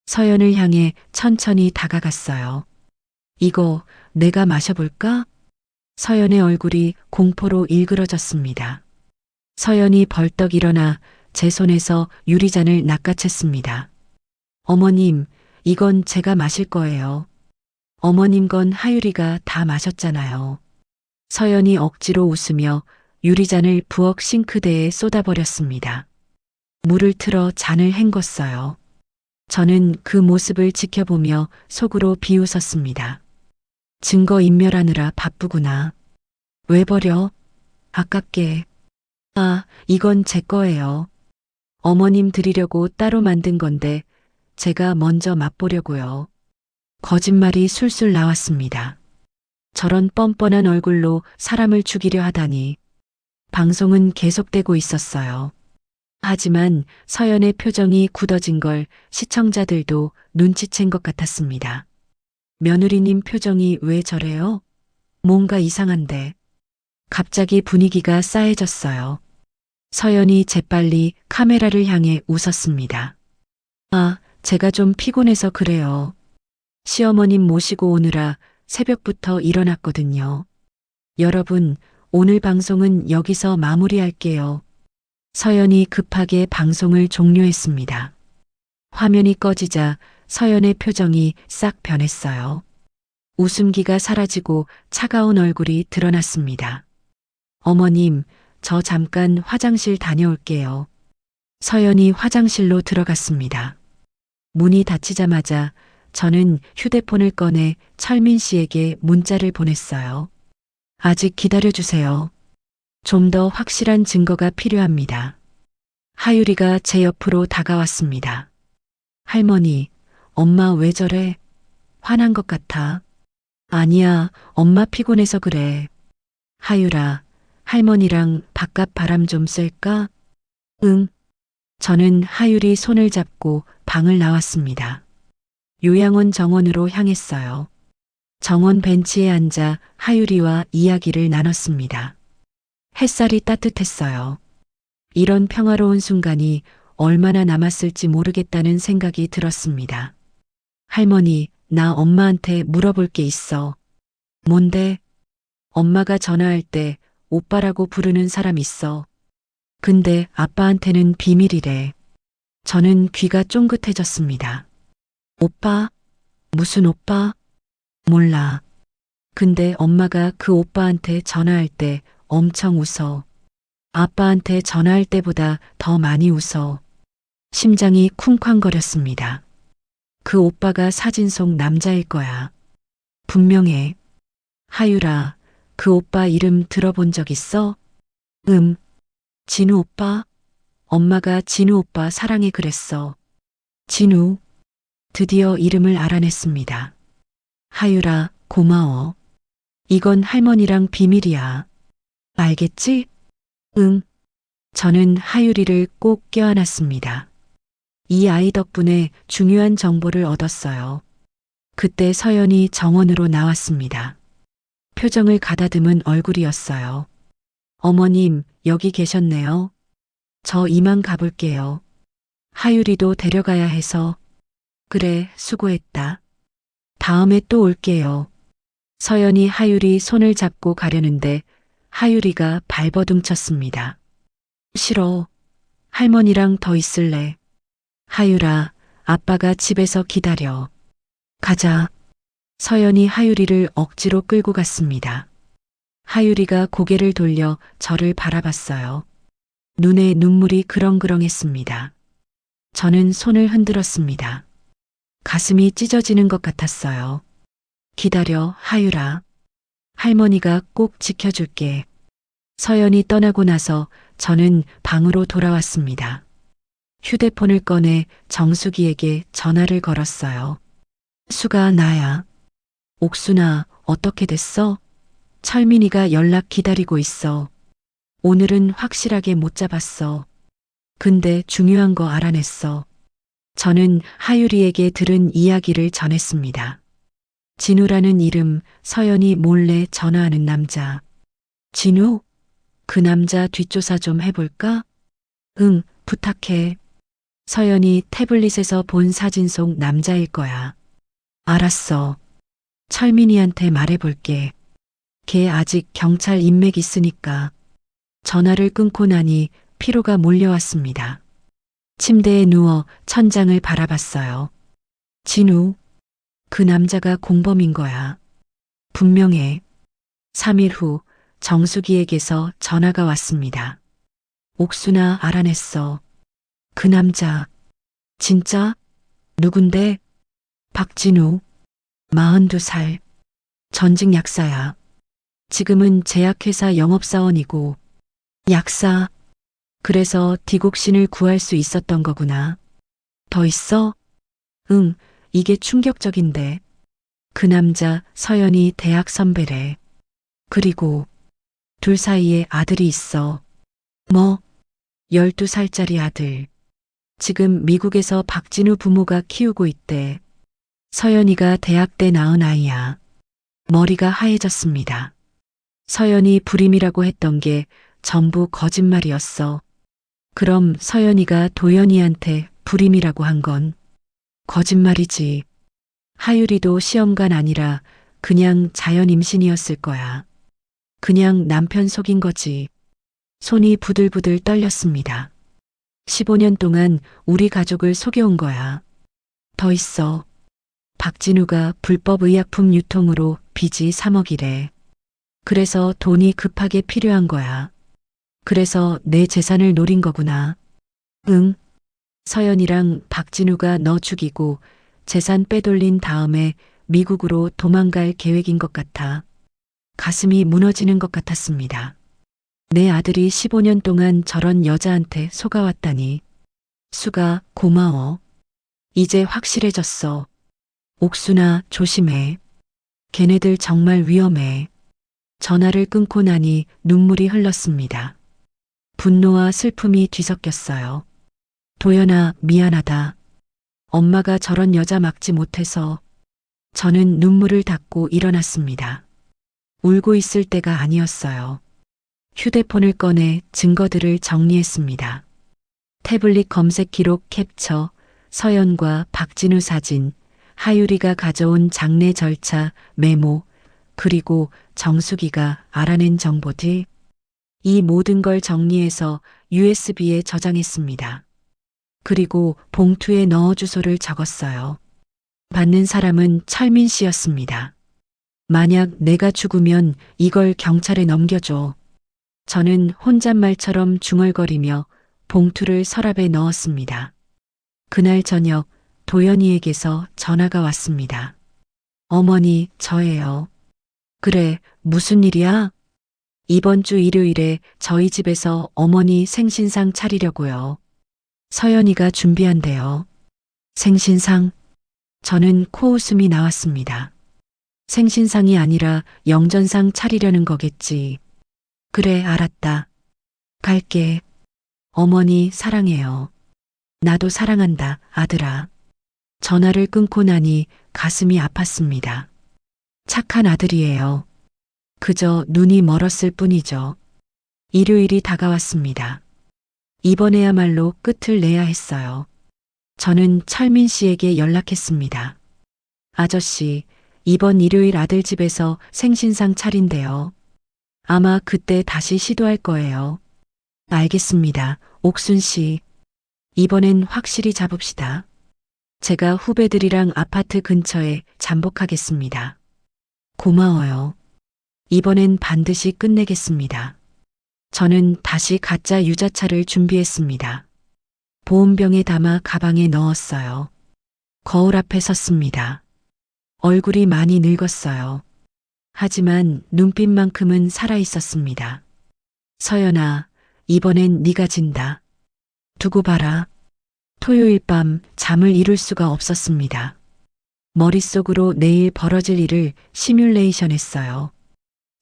서연을 향해 천천히 다가갔어요. 이거 내가 마셔볼까? 서연의 얼굴이 공포로 일그러졌습니다. 서연이 벌떡 일어나 제 손에서 유리잔을 낚아챘습니다. 어머님, 이건 제가 마실 거예요. 어머님 건 하유리가 다 마셨잖아요. 서연이 억지로 웃으며 유리잔을 부엌 싱크대에 쏟아버렸습니다. 물을 틀어 잔을 헹궜어요. 저는 그 모습을 지켜보며 속으로 비웃었습니다. 증거 인멸하느라 바쁘구나. 왜 버려? 아깝게. 아, 이건 제 거예요. 어머님 드리려고 따로 만든 건데 제가 먼저 맛보려고요. 거짓말이 술술 나왔습니다. 저런 뻔뻔한 얼굴로 사람을 죽이려 하다니. 방송은 계속되고 있었어요. 하지만 서연의 표정이 굳어진 걸 시청자들도 눈치챈 것 같았습니다. 며느리님 표정이 왜 저래요? 뭔가 이상한데. 갑자기 분위기가 싸해졌어요. 서연이 재빨리 카메라를 향해 웃었습니다. 아, 제가 좀 피곤해서 그래요. 시어머님 모시고 오느라 새벽부터 일어났거든요. 여러분, 오늘 방송은 여기서 마무리할게요. 서연이 급하게 방송을 종료했습니다. 화면이 꺼지자 서연의 표정이 싹 변했어요. 웃음기가 사라지고 차가운 얼굴이 드러났습니다. 어머님, 저 잠깐 화장실 다녀올게요. 서연이 화장실로 들어갔습니다. 문이 닫히자마자 저는 휴대폰을 꺼내 철민 씨에게 문자를 보냈어요. 아직 기다려주세요. 좀 더 확실한 증거가 필요합니다. 하유리가 제 옆으로 다가왔습니다. 할머니, 엄마 왜 저래? 화난 것 같아. 아니야, 엄마 피곤해서 그래. 하유라, 할머니랑 바깥 바람 좀 쐴까? 응. 저는 하유리 손을 잡고 방을 나왔습니다. 요양원 정원으로 향했어요. 정원 벤치에 앉아 하유리와 이야기를 나눴습니다. 햇살이 따뜻했어요. 이런 평화로운 순간이 얼마나 남았을지 모르겠다는 생각이 들었습니다. 할머니, 나 엄마한테 물어볼 게 있어. 뭔데? 엄마가 전화할 때 오빠라고 부르는 사람 있어. 근데 아빠한테는 비밀이래. 저는 귀가 쫑긋해졌습니다. 오빠? 무슨 오빠? 몰라. 근데 엄마가 그 오빠한테 전화할 때 엄청 웃어. 아빠한테 전화할 때보다 더 많이 웃어. 심장이 쿵쾅거렸습니다. 그 오빠가 사진 속 남자일 거야. 분명해. 하유라, 그 오빠 이름 들어본 적 있어? 진우 오빠? 엄마가 진우 오빠 사랑해 그랬어. 진우. 드디어 이름을 알아냈습니다. 하유라, 고마워. 이건 할머니랑 비밀이야. 알겠지? 응. 저는 하유리를 꼭 껴안았습니다. 이 아이 덕분에 중요한 정보를 얻었어요. 그때 서연이 정원으로 나왔습니다. 표정을 가다듬은 얼굴이었어요. 어머님, 여기 계셨네요. 저 이만 가볼게요. 하유리도 데려가야 해서. 그래, 수고했다. 다음에 또 올게요. 서연이 하유리 손을 잡고 가려는데 하유리가 발버둥쳤습니다. 싫어. 할머니랑 더 있을래. 하유라, 아빠가 집에서 기다려. 가자. 서연이 하유리를 억지로 끌고 갔습니다. 하유리가 고개를 돌려 저를 바라봤어요. 눈에 눈물이 그렁그렁했습니다. 저는 손을 흔들었습니다. 가슴이 찢어지는 것 같았어요. 기다려, 하유라. 할머니가 꼭 지켜줄게. 서연이 떠나고 나서 저는 방으로 돌아왔습니다. 휴대폰을 꺼내 정수기에게 전화를 걸었어요. 수가 나야. 옥순아, 어떻게 됐어? 철민이가 연락 기다리고 있어. 오늘은 확실하게 못 잡았어. 근데 중요한 거 알아냈어. 저는 하유리에게 들은 이야기를 전했습니다. 진우라는 이름, 서연이 몰래 전화하는 남자. 진우? 그 남자 뒷조사 좀 해볼까? 응, 부탁해. 서연이 태블릿에서 본 사진 속 남자일 거야. 알았어. 철민이한테 말해볼게. 걔 아직 경찰 인맥 있으니까. 전화를 끊고 나니 피로가 몰려왔습니다. 침대에 누워 천장을 바라봤어요. 진우, 그 남자가 공범인 거야. 분명해. 3일 후 정수기에게서 전화가 왔습니다. 옥순아, 알아냈어. 그 남자. 진짜? 누군데? 박진우. 42살. 전직 약사야. 지금은 제약회사 영업사원이고. 약사. 그래서 디곡신을 구할 수 있었던 거구나. 더 있어? 응, 이게 충격적인데. 그 남자 서연이 대학 선배래. 그리고 둘 사이에 아들이 있어. 뭐? 12살짜리 아들. 지금 미국에서 박진우 부모가 키우고 있대. 서연이가 대학 때 낳은 아이야. 머리가 하얘졌습니다. 서연이 불임이라고 했던 게 전부 거짓말이었어. 그럼 서연이가 도연이한테 불임이라고 한 건 거짓말이지. 하유리도 시험관 아니라 그냥 자연 임신이었을 거야. 그냥 남편 속인 거지. 손이 부들부들 떨렸습니다. 15년 동안 우리 가족을 속여온 거야. 더 있어. 박진우가 불법 의약품 유통으로 빚이 3억이래. 그래서 돈이 급하게 필요한 거야. 그래서 내 재산을 노린 거구나. 응. 서연이랑 박진우가 너 죽이고 재산 빼돌린 다음에 미국으로 도망갈 계획인 것 같아. 가슴이 무너지는 것 같았습니다. 내 아들이 15년 동안 저런 여자한테 속아왔다니. 수가 고마워. 이제 확실해졌어. 옥순아 조심해. 걔네들 정말 위험해. 전화를 끊고 나니 눈물이 흘렀습니다. 분노와 슬픔이 뒤섞였어요. 도연아 미안하다. 엄마가 저런 여자 막지 못해서. 저는 눈물을 닦고 일어났습니다. 울고 있을 때가 아니었어요. 휴대폰을 꺼내 증거들을 정리했습니다. 태블릿 검색 기록 캡처, 서연과 박진우 사진, 하유리가 가져온 장례 절차 메모, 그리고 정수기가 알아낸 정보들. 이 모든 걸 정리해서 USB에 저장했습니다. 그리고 봉투에 넣어 주소를 적었어요. 받는 사람은 철민 씨였습니다. 만약 내가 죽으면 이걸 경찰에 넘겨줘. 저는 혼잣말처럼 중얼거리며 봉투를 서랍에 넣었습니다. 그날 저녁 도연이에게서 전화가 왔습니다. 어머니, 저예요. 그래, 무슨 일이야? 이번 주 일요일에 저희 집에서 어머니 생신상 차리려고요. 서연이가 준비한대요. 생신상? 저는 코웃음이 나왔습니다. 생신상이 아니라 영전상 차리려는 거겠지. 그래, 알았다. 갈게. 어머니 사랑해요. 나도 사랑한다, 아들아. 전화를 끊고 나니 가슴이 아팠습니다. 착한 아들이에요. 그저 눈이 멀었을 뿐이죠. 일요일이 다가왔습니다. 이번에야말로 끝을 내야 했어요. 저는 철민 씨에게 연락했습니다. 아저씨, 이번 일요일 아들 집에서 생신상 차린대요. 아마 그때 다시 시도할 거예요. 알겠습니다, 옥순 씨. 이번엔 확실히 잡읍시다. 제가 후배들이랑 아파트 근처에 잠복하겠습니다. 고마워요. 이번엔 반드시 끝내겠습니다. 저는 다시 가짜 유자차를 준비했습니다. 보온병에 담아 가방에 넣었어요. 거울 앞에 섰습니다. 얼굴이 많이 늙었어요. 하지만 눈빛만큼은 살아있었습니다. 서연아, 이번엔 네가 진다. 두고 봐라. 토요일 밤 잠을 이룰 수가 없었습니다. 머릿속으로 내일 벌어질 일을 시뮬레이션 했어요.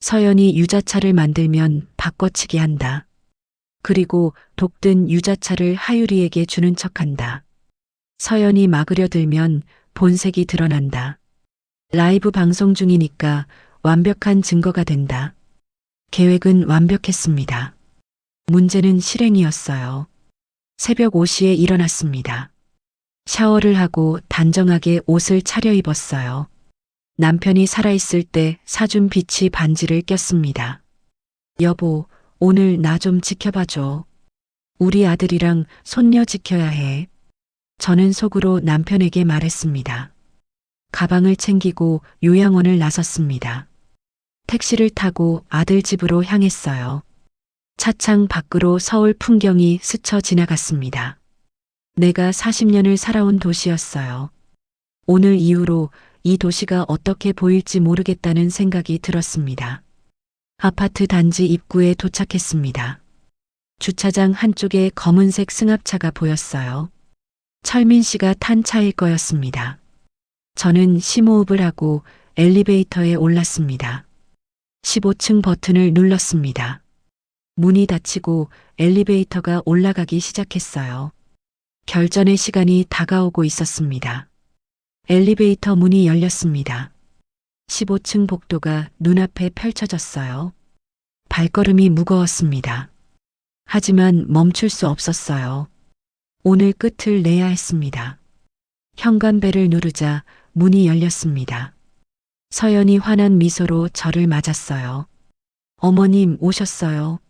서연이 유자차를 만들면 바꿔치기 한다. 그리고 독든 유자차를 하유리에게 주는 척한다. 서연이 막으려 들면 본색이 드러난다. 라이브 방송 중이니까 완벽한 증거가 된다. 계획은 완벽했습니다. 문제는 실행이었어요. 새벽 5시에 일어났습니다. 샤워를 하고 단정하게 옷을 차려입었어요. 남편이 살아있을 때 사준 비치 반지를 꼈습니다. 여보, 오늘 나 좀 지켜봐줘. 우리 아들이랑 손녀 지켜야 해. 저는 속으로 남편에게 말했습니다. 가방을 챙기고 요양원을 나섰습니다. 택시를 타고 아들 집으로 향했어요. 차창 밖으로 서울 풍경이 스쳐 지나갔습니다. 내가 40년을 살아온 도시였어요. 오늘 이후로 이 도시가 어떻게 보일지 모르겠다는 생각이 들었습니다. 아파트 단지 입구에 도착했습니다. 주차장 한쪽에 검은색 승합차가 보였어요. 철민 씨가 탄 차일 거였습니다. 저는 심호흡을 하고 엘리베이터에 올랐습니다. 15층 버튼을 눌렀습니다. 문이 닫히고 엘리베이터가 올라가기 시작했어요. 결전의 시간이 다가오고 있었습니다. 엘리베이터 문이 열렸습니다. 15층 복도가 눈앞에 펼쳐졌어요. 발걸음이 무거웠습니다. 하지만 멈출 수 없었어요. 오늘 끝을 내야 했습니다. 현관벨을 누르자 문이 열렸습니다. 서연이 환한 미소로 저를 맞았어요. 어머님 오셨어요.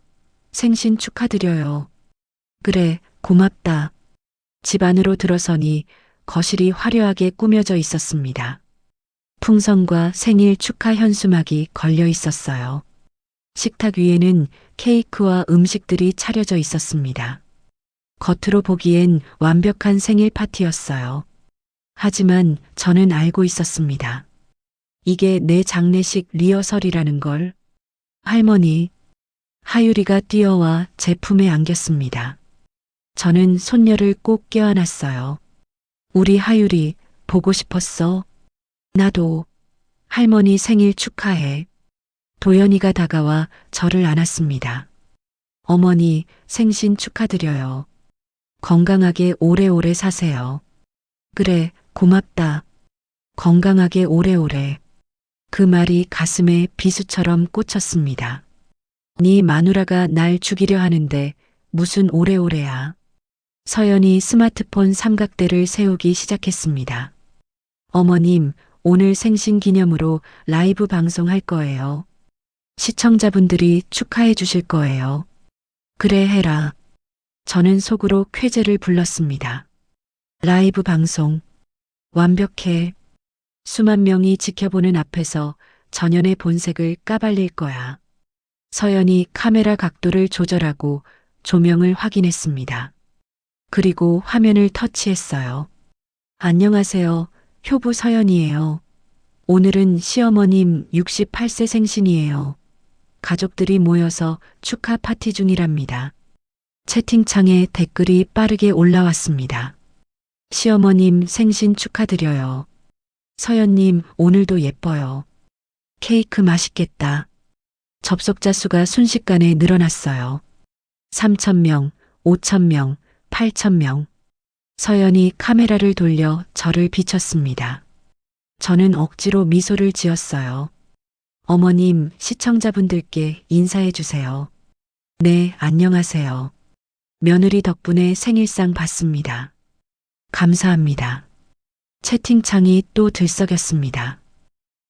생신 축하드려요. 그래, 고맙다. 집 안으로 들어서니 거실이 화려하게 꾸며져 있었습니다. 풍선과 생일 축하 현수막이 걸려 있었어요. 식탁 위에는 케이크와 음식들이 차려져 있었습니다. 겉으로 보기엔 완벽한 생일 파티였어요. 하지만 저는 알고 있었습니다. 이게 내 장례식 리허설이라는 걸. 할머니, 하유리가 뛰어와 제 품에 안겼습니다. 저는 손녀를 꼭 껴안았어요. 우리 하유리, 보고 싶었어? 나도. 할머니 생일 축하해. 도연이가 다가와 저를 안았습니다. 어머니, 생신 축하드려요. 건강하게 오래오래 사세요. 그래, 고맙다. 건강하게 오래오래. 그 말이 가슴에 비수처럼 꽂혔습니다. 네 마누라가 날 죽이려 하는데 무슨 오래오래야. 서연이 스마트폰 삼각대를 세우기 시작했습니다. 어머님, 오늘 생신 기념으로 라이브 방송할 거예요. 시청자분들이 축하해 주실 거예요. 그래 해라. 저는 속으로 쾌재를 불렀습니다. 라이브 방송. 완벽해. 수만 명이 지켜보는 앞에서 전연의 본색을 까발릴 거야. 서연이 카메라 각도를 조절하고 조명을 확인했습니다. 그리고 화면을 터치했어요. 안녕하세요. 효부 서연이에요. 오늘은 시어머님 68세 생신이에요. 가족들이 모여서 축하 파티 중이랍니다. 채팅창에 댓글이 빠르게 올라왔습니다. 시어머님 생신 축하드려요. 서연님 오늘도 예뻐요. 케이크 맛있겠다. 접속자 수가 순식간에 늘어났어요. 3,000명, 5,000명, 8,000명. 서연이 카메라를 돌려 저를 비췄습니다. 저는 억지로 미소를 지었어요. 어머님, 시청자분들께 인사해 주세요. 네, 안녕하세요. 며느리 덕분에 생일상 받습니다. 감사합니다. 채팅창이 또 들썩였습니다.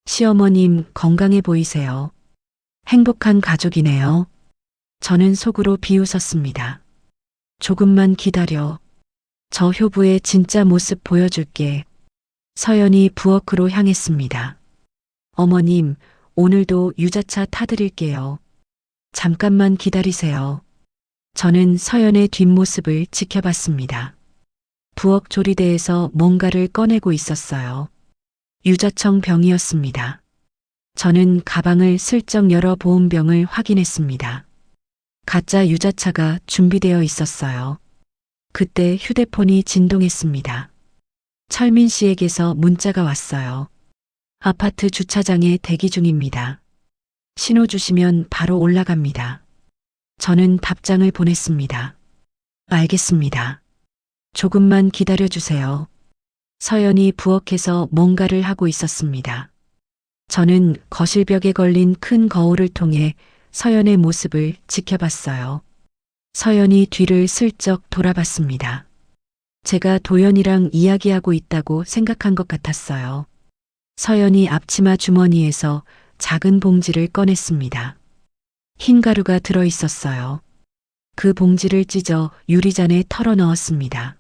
시어머님 건강해 보이세요. 행복한 가족이네요. 저는 속으로 비웃었습니다. 조금만 기다려. 저 효부의 진짜 모습 보여줄게. 서연이 부엌으로 향했습니다. 어머님, 오늘도 유자차 타드릴게요. 잠깐만 기다리세요. 저는 서연의 뒷모습을 지켜봤습니다. 부엌 조리대에서 뭔가를 꺼내고 있었어요. 유자청 병이었습니다. 저는 가방을 슬쩍 열어 보온병을 확인했습니다. 가짜 유자차가 준비되어 있었어요. 그때 휴대폰이 진동했습니다. 철민 씨에게서 문자가 왔어요. 아파트 주차장에 대기 중입니다. 신호 주시면 바로 올라갑니다. 저는 답장을 보냈습니다. 알겠습니다. 조금만 기다려 주세요. 서연이 부엌에서 뭔가를 하고 있었습니다. 저는 거실벽에 걸린 큰 거울을 통해 서연의 모습을 지켜봤어요. 서연이 뒤를 슬쩍 돌아봤습니다. 제가 도연이랑 이야기하고 있다고 생각한 것 같았어요. 서연이 앞치마 주머니에서 작은 봉지를 꺼냈습니다. 흰 가루가 들어 있었어요. 그 봉지를 찢어 유리잔에 털어 넣었습니다.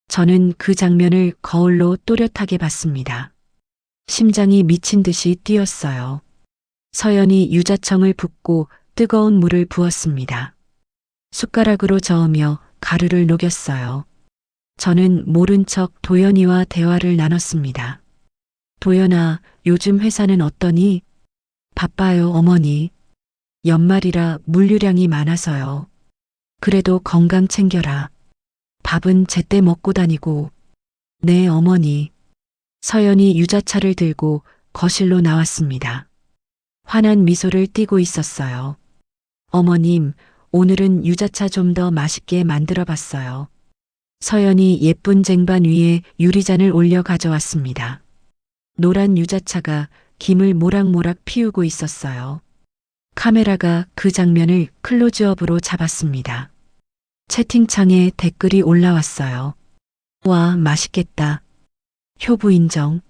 저는 그 장면을 거울로 또렷하게 봤습니다. 심장이 미친 듯이 뛰었어요. 서연이 유자청을 붓고 뜨거운 물을 부었습니다. 숟가락으로 저으며 가루를 녹였어요. 저는 모른 척 도연이와 대화를 나눴습니다. 도연아, 요즘 회사는 어떠니? 바빠요, 어머니. 연말이라 물류량이 많아서요. 그래도 건강 챙겨라. 밥은 제때 먹고 다니고. 네, 어머니. 서연이 유자차를 들고 거실로 나왔습니다. 환한 미소를 띠고 있었어요. 어머님, 오늘은 유자차 좀 더 맛있게 만들어 봤어요. 서연이 예쁜 쟁반 위에 유리잔을 올려 가져왔습니다. 노란 유자차가 김을 모락모락 피우고 있었어요. 카메라가 그 장면을 클로즈업으로 잡았습니다. 채팅창에 댓글이 올라왔어요. 와, 맛있겠다. 효부 인정.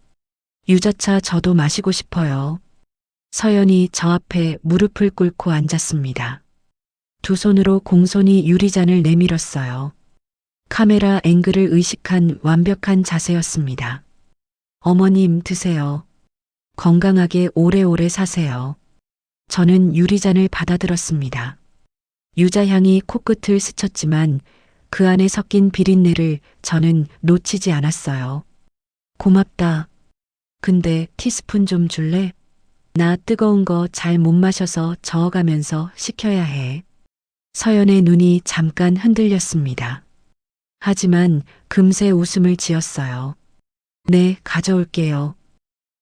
유자차 저도 마시고 싶어요. 서연이 저 앞에 무릎을 꿇고 앉았습니다. 두 손으로 공손히 유리잔을 내밀었어요. 카메라 앵글을 의식한 완벽한 자세였습니다. 어머님 드세요. 건강하게 오래오래 사세요. 저는 유리잔을 받아들었습니다. 유자향이 코끝을 스쳤지만 그 안에 섞인 비린내를 저는 놓치지 않았어요. 고맙다. 근데 티스푼 좀 줄래? 나 뜨거운 거 잘 못 마셔서 저어가면서 식혀야 해. 서연의 눈이 잠깐 흔들렸습니다. 하지만 금세 웃음을 지었어요. 네, 가져올게요.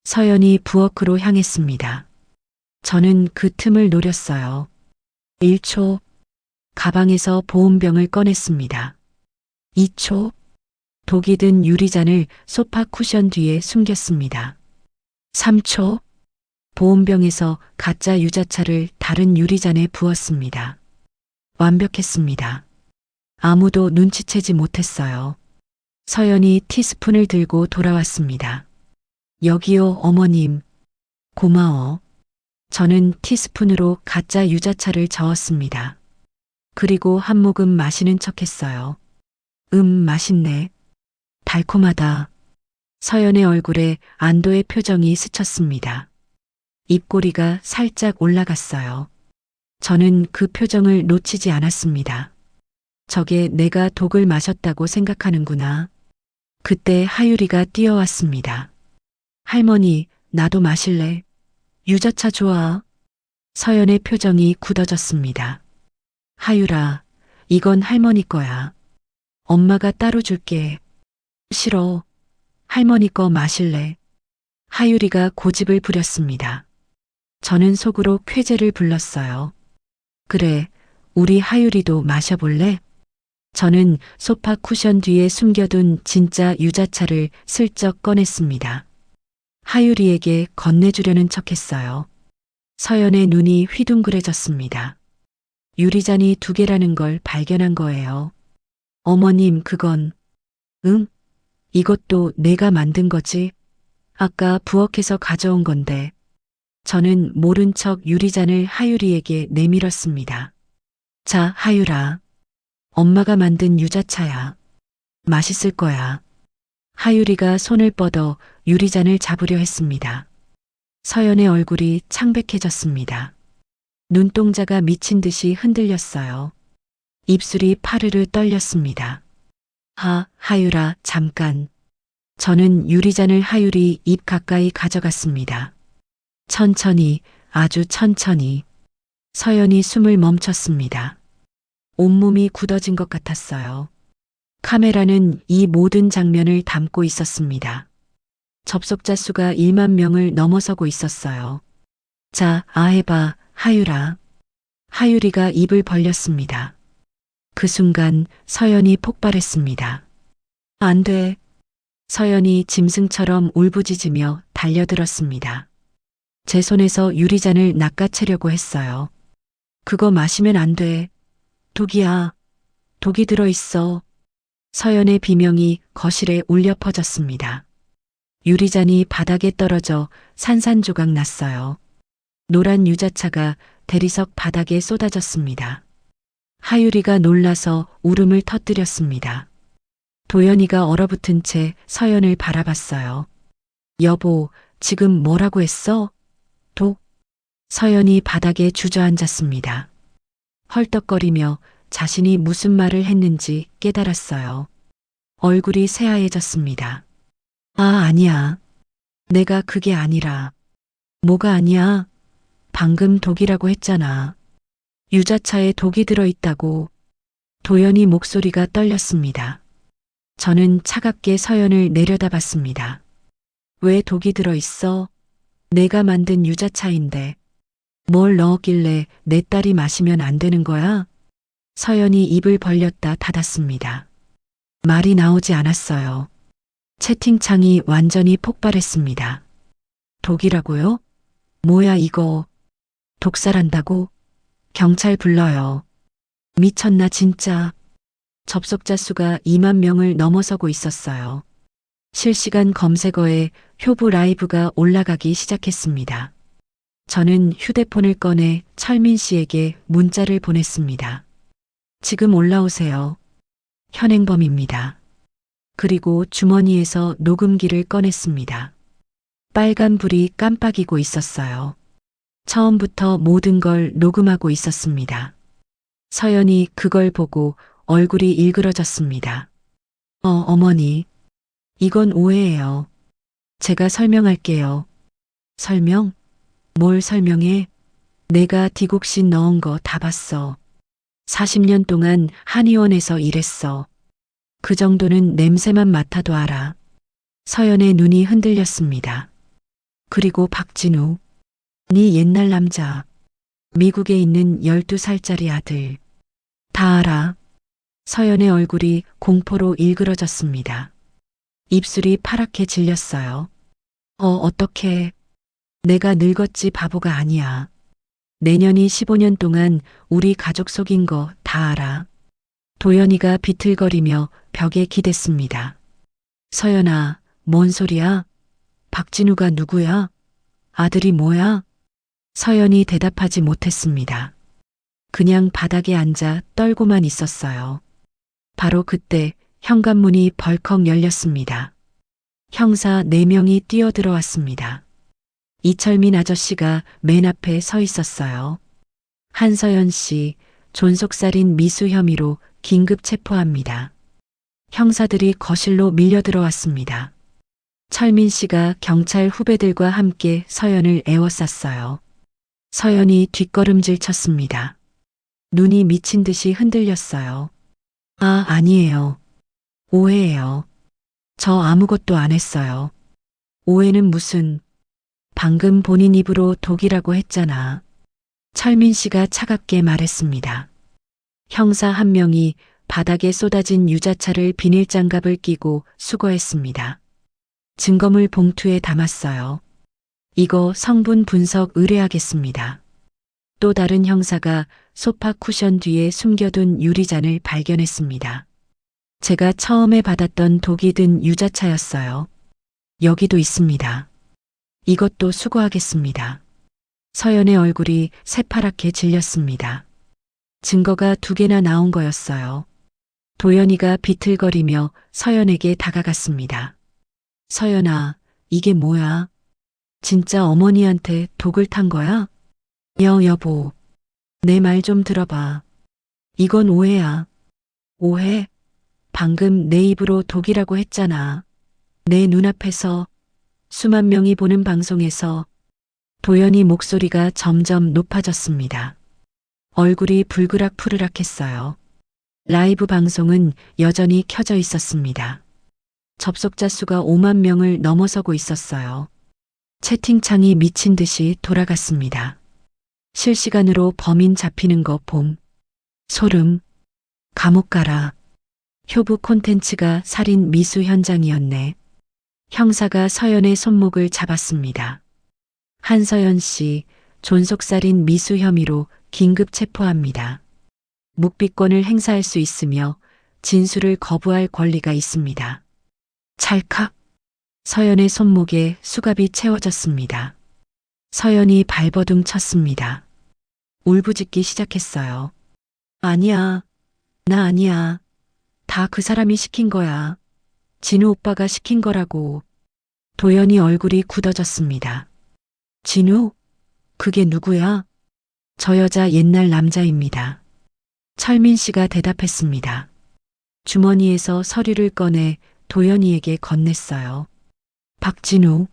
서연이 부엌으로 향했습니다. 저는 그 틈을 노렸어요. 1초. 가방에서 보온병을 꺼냈습니다. 2초. 독이 든 유리잔을 소파 쿠션 뒤에 숨겼습니다. 3초. 보온병에서 가짜 유자차를 다른 유리잔에 부었습니다. 완벽했습니다. 아무도 눈치채지 못했어요. 서연이 티스푼을 들고 돌아왔습니다. 여기요, 어머님. 고마워. 저는 티스푼으로 가짜 유자차를 저었습니다. 그리고 한 모금 마시는 척했어요. 맛있네. 달콤하다. 서연의 얼굴에 안도의 표정이 스쳤습니다. 입꼬리가 살짝 올라갔어요. 저는 그 표정을 놓치지 않았습니다. 저게 내가 독을 마셨다고 생각하는구나. 그때 하유리가 뛰어왔습니다. 할머니, 나도 마실래? 유자차 좋아. 서연의 표정이 굳어졌습니다. 하유라, 이건 할머니 거야. 엄마가 따로 줄게. 싫어. 할머니 거 마실래? 하유리가 고집을 부렸습니다. 저는 속으로 쾌재를 불렀어요. 그래, 우리 하유리도 마셔볼래? 저는 소파 쿠션 뒤에 숨겨둔 진짜 유자차를 슬쩍 꺼냈습니다. 하유리에게 건네주려는 척했어요. 서연의 눈이 휘둥그레졌습니다. 유리잔이 2개라는 걸 발견한 거예요. 어머님, 그건... 응? 이것도 내가 만든 거지? 아까 부엌에서 가져온 건데. 저는 모른 척 유리잔을 하유리에게 내밀었습니다. 자, 하유라. 엄마가 만든 유자차야. 맛있을 거야. 하유리가 손을 뻗어 유리잔을 잡으려 했습니다. 서연의 얼굴이 창백해졌습니다. 눈동자가 미친 듯이 흔들렸어요. 입술이 파르르 떨렸습니다. 하유라, 잠깐. 저는 유리잔을 하유리 입 가까이 가져갔습니다. 천천히, 아주 천천히. 서연이 숨을 멈췄습니다. 온몸이 굳어진 것 같았어요. 카메라는 이 모든 장면을 담고 있었습니다. 접속자 수가 1만 명을 넘어서고 있었어요. 자, 해봐, 하유라. 하유리가 입을 벌렸습니다. 그 순간 서연이 폭발했습니다. 안 돼. 서연이 짐승처럼 울부짖으며 달려들었습니다. 제 손에서 유리잔을 낚아채려고 했어요. 그거 마시면 안 돼. 독이야. 독이 들어있어. 서연의 비명이 거실에 울려 퍼졌습니다. 유리잔이 바닥에 떨어져 산산조각 났어요. 노란 유자차가 대리석 바닥에 쏟아졌습니다. 하유리가 놀라서 울음을 터뜨렸습니다. 도연이가 얼어붙은 채 서연을 바라봤어요. 여보, 지금 뭐라고 했어? 독? 서연이 바닥에 주저앉았습니다. 헐떡거리며 자신이 무슨 말을 했는지 깨달았어요. 얼굴이 새하얘졌습니다. 아니야. 내가 그게 아니라. 뭐가 아니야? 방금 독이라고 했잖아. 유자차에 독이 들어있다고. 도연이 목소리가 떨렸습니다. 저는 차갑게 서연을 내려다봤습니다. 왜 독이 들어있어? 내가 만든 유자차인데. 뭘 넣었길래 내 딸이 마시면 안 되는 거야? 서연이 입을 벌렸다 닫았습니다. 말이 나오지 않았어요. 채팅창이 완전히 폭발했습니다. 독이라고요? 뭐야 이거. 독살한다고? 경찰 불러요. 미쳤나 진짜. 접속자 수가 2만 명을 넘어서고 있었어요. 실시간 검색어에 효부 라이브가 올라가기 시작했습니다. 저는 휴대폰을 꺼내 철민 씨에게 문자를 보냈습니다. 지금 올라오세요. 현행범입니다. 그리고 주머니에서 녹음기를 꺼냈습니다. 빨간 불이 깜빡이고 있었어요. 처음부터 모든 걸 녹음하고 있었습니다. 서연이 그걸 보고 얼굴이 일그러졌습니다. 어머니. 이건 오해예요. 제가 설명할게요. 설명? 뭘 설명해? 내가 디곡신 넣은 거 다 봤어. 40년 동안 한의원에서 일했어. 그 정도는 냄새만 맡아도 알아. 서연의 눈이 흔들렸습니다. 그리고 박진우. 네 옛날 남자. 미국에 있는 12살짜리 아들. 다 알아. 서연의 얼굴이 공포로 일그러졌습니다. 입술이 파랗게 질렸어요. 어떡해. 내가 늙었지 바보가 아니야. 내년이 15년 동안 우리 가족 속인 거 다 알아. 도연이가 비틀거리며 벽에 기댔습니다. 서연아, 뭔 소리야? 박진우가 누구야? 아들이 뭐야? 서연이 대답하지 못했습니다. 그냥 바닥에 앉아 떨고만 있었어요. 바로 그때 현관문이 벌컥 열렸습니다. 형사 4명이 뛰어들어왔습니다. 이철민 아저씨가 맨 앞에 서 있었어요. 한서연 씨, 존속살인 미수 혐의로 긴급 체포합니다. 형사들이 거실로 밀려들어왔습니다. 철민 씨가 경찰 후배들과 함께 서연을 에워쌌어요. 서연이 뒷걸음질 쳤습니다. 눈이 미친 듯이 흔들렸어요. 아니에요. 오해예요. 저 아무것도 안 했어요. 오해는 무슨... 방금 본인 입으로 독이라고 했잖아. 철민 씨가 차갑게 말했습니다. 형사 1명이 바닥에 쏟아진 유자차를 비닐장갑을 끼고 수거했습니다. 증거물 봉투에 담았어요. 이거 성분 분석 의뢰하겠습니다. 또 다른 형사가 소파 쿠션 뒤에 숨겨둔 유리잔을 발견했습니다. 제가 처음에 받았던 독이 든 유자차였어요. 여기도 있습니다. 이것도 수거하겠습니다. 서연의 얼굴이 새파랗게 질렸습니다. 증거가 2개나 나온 거였어요. 도연이가 비틀거리며 서연에게 다가갔습니다. 서연아, 이게 뭐야? 진짜 어머니한테 독을 탄 거야? 여보, 내 말 좀 들어봐. 이건 오해야. 오해? 방금 내 입으로 독이라고 했잖아. 내 눈앞에서, 수만 명이 보는 방송에서. 도연이 목소리가 점점 높아졌습니다. 얼굴이 불그락푸르락했어요. 라이브 방송은 여전히 켜져 있었습니다. 접속자 수가 5만 명을 넘어서고 있었어요. 채팅창이 미친 듯이 돌아갔습니다. 실시간으로 범인 잡히는 거 봄. 소름. 감옥 가라. 효부 콘텐츠가 살인 미수 현장이었네. 형사가 서연의 손목을 잡았습니다. 한서연 씨, 존속살인 미수 혐의로 긴급 체포합니다. 묵비권을 행사할 수 있으며 진술을 거부할 권리가 있습니다. 찰칵. 서연의 손목에 수갑이 채워졌습니다. 서연이 발버둥 쳤습니다. 울부짖기 시작했어요. 아니야. 나 아니야. 다 그 사람이 시킨 거야. 진우 오빠가 시킨 거라고. 도연이 얼굴이 굳어졌습니다. 진우? 그게 누구야? 저 여자 옛날 남자입니다. 철민 씨가 대답했습니다. 주머니에서 서류를 꺼내 도연이에게 건넸어요. 박진우,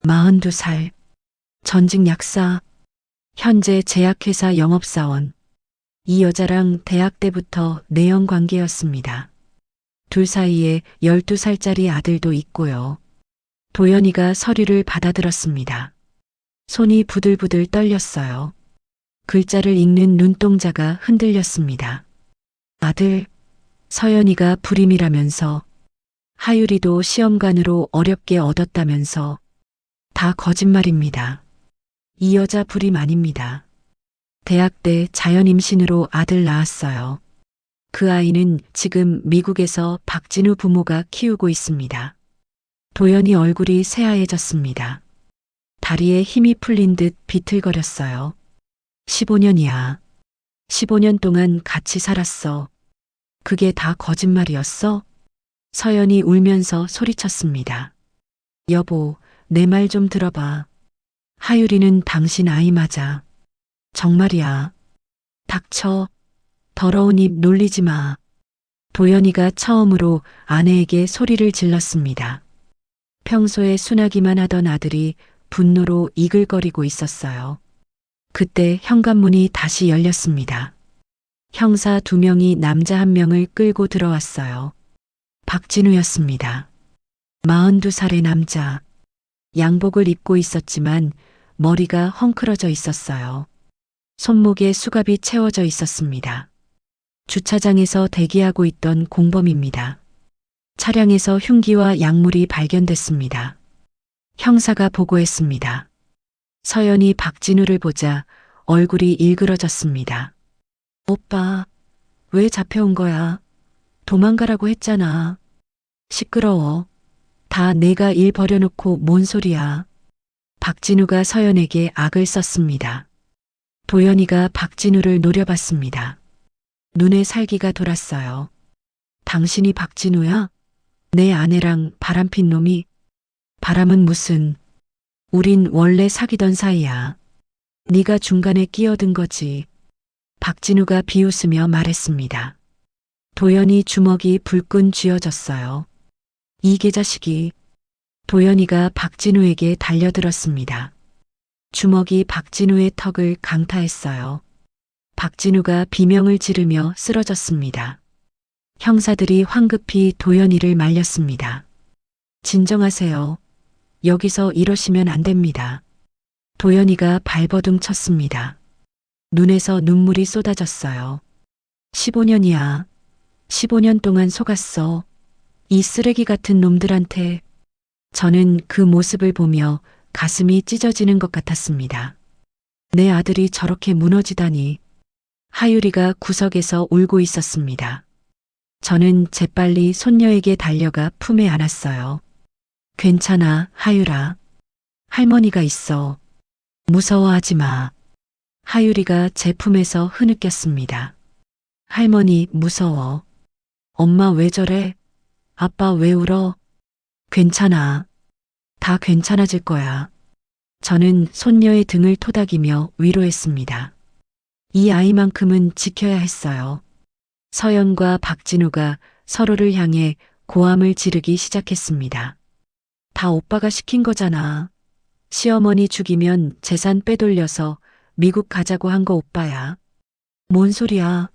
42살, 전직 약사, 현재 제약회사 영업사원. 이 여자랑 대학 때부터 내연 관계였습니다. 둘 사이에 12살짜리 아들도 있고요. 도연이가 서류를 받아들었습니다. 손이 부들부들 떨렸어요. 글자를 읽는 눈동자가 흔들렸습니다. 아들, 서연이가 불임이라면서, 하율이도 시험관으로 어렵게 얻었다면서. 다 거짓말입니다. 이 여자 불임 아닙니다. 대학 때 자연임신으로 아들 낳았어요. 그 아이는 지금 미국에서 박진우 부모가 키우고 있습니다. 도연이 얼굴이 새하얘졌습니다. 다리에 힘이 풀린 듯 비틀거렸어요. 15년이야. 15년 동안 같이 살았어. 그게 다 거짓말이었어? 서연이 울면서 소리쳤습니다. 여보, 내 말 좀 들어봐. 하유리는 당신 아이 맞아. 정말이야. 닥쳐. 더러운 입 놀리지 마. 도연이가 처음으로 아내에게 소리를 질렀습니다. 평소에 순하기만 하던 아들이 분노로 이글거리고 있었어요. 그때 현관문이 다시 열렸습니다. 형사 2명이 남자 1명을 끌고 들어왔어요. 박진우였습니다. 42살의 남자. 양복을 입고 있었지만 머리가 헝클어져 있었어요. 손목에 수갑이 채워져 있었습니다. 주차장에서 대기하고 있던 공범입니다. 차량에서 흉기와 약물이 발견됐습니다. 형사가 보고했습니다. 서연이 박진우를 보자 얼굴이 일그러졌습니다. 오빠, 왜 잡혀온 거야? 도망가라고 했잖아. 시끄러워. 다 내가 일 버려놓고 뭔 소리야. 박진우가 서연에게 악을 썼습니다. 도연이가 박진우를 노려봤습니다. 눈에 살기가 돌았어요. 당신이 박진우야? 내 아내랑 바람핀 놈이? 바람은 무슨? 우린 원래 사귀던 사이야. 네가 중간에 끼어든 거지. 박진우가 비웃으며 말했습니다. 도연이 주먹이 불끈 쥐어졌어요. 이 개자식이. 도연이가 박진우에게 달려들었습니다. 주먹이 박진우의 턱을 강타했어요. 박진우가 비명을 지르며 쓰러졌습니다. 형사들이 황급히 도연이를 말렸습니다. 진정하세요. 여기서 이러시면 안 됩니다. 도연이가 발버둥 쳤습니다. 눈에서 눈물이 쏟아졌어요. 15년이야. 15년 동안 속았어. 이 쓰레기 같은 놈들한테. 저는 그 모습을 보며 가슴이 찢어지는 것 같았습니다. 내 아들이 저렇게 무너지다니. 하유리가 구석에서 울고 있었습니다. 저는 재빨리 손녀에게 달려가 품에 안았어요. 괜찮아, 하유라. 할머니가 있어. 무서워하지 마. 하유리가 제 품에서 흐느꼈습니다. 할머니 무서워. 엄마 왜 저래? 아빠 왜 울어? 괜찮아. 다 괜찮아질 거야. 저는 손녀의 등을 토닥이며 위로했습니다. 이 아이만큼은 지켜야 했어요. 서연과 박진우가 서로를 향해 고함을 지르기 시작했습니다. 다 오빠가 시킨 거잖아. 시어머니 죽이면 재산 빼돌려서 미국 가자고 한 거 오빠야. 뭔 소리야.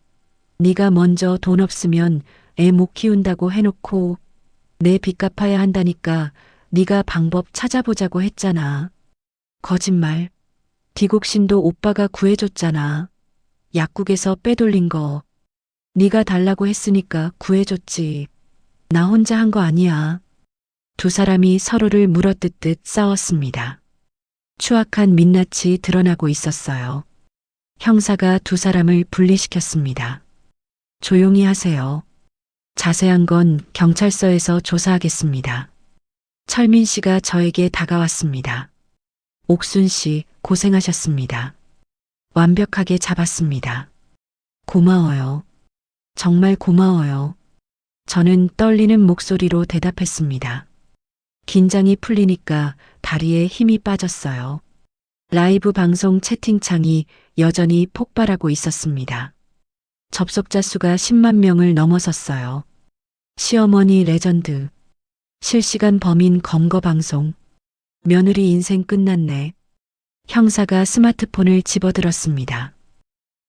네가 먼저 돈 없으면 애 못 키운다고 해놓고 내 빚 갚아야 한다니까 네가 방법 찾아보자고 했잖아. 거짓말. 디곡신도 오빠가 구해줬잖아. 약국에서 빼돌린 거. 네가 달라고 했으니까 구해줬지. 나 혼자 한 거 아니야. 두 사람이 서로를 물어뜯듯 싸웠습니다. 추악한 민낯이 드러나고 있었어요. 형사가 두 사람을 분리시켰습니다. 조용히 하세요. 자세한 건 경찰서에서 조사하겠습니다. 철민 씨가 저에게 다가왔습니다. 옥순 씨, 고생하셨습니다. 완벽하게 잡았습니다. 고마워요. 정말 고마워요. 저는 떨리는 목소리로 대답했습니다. 긴장이 풀리니까 다리에 힘이 빠졌어요. 라이브 방송 채팅창이 여전히 폭발하고 있었습니다. 접속자 수가 10만 명을 넘어섰어요. 시어머니 레전드. 실시간 범인 검거 방송. 며느리 인생 끝났네. 형사가 스마트폰을 집어들었습니다.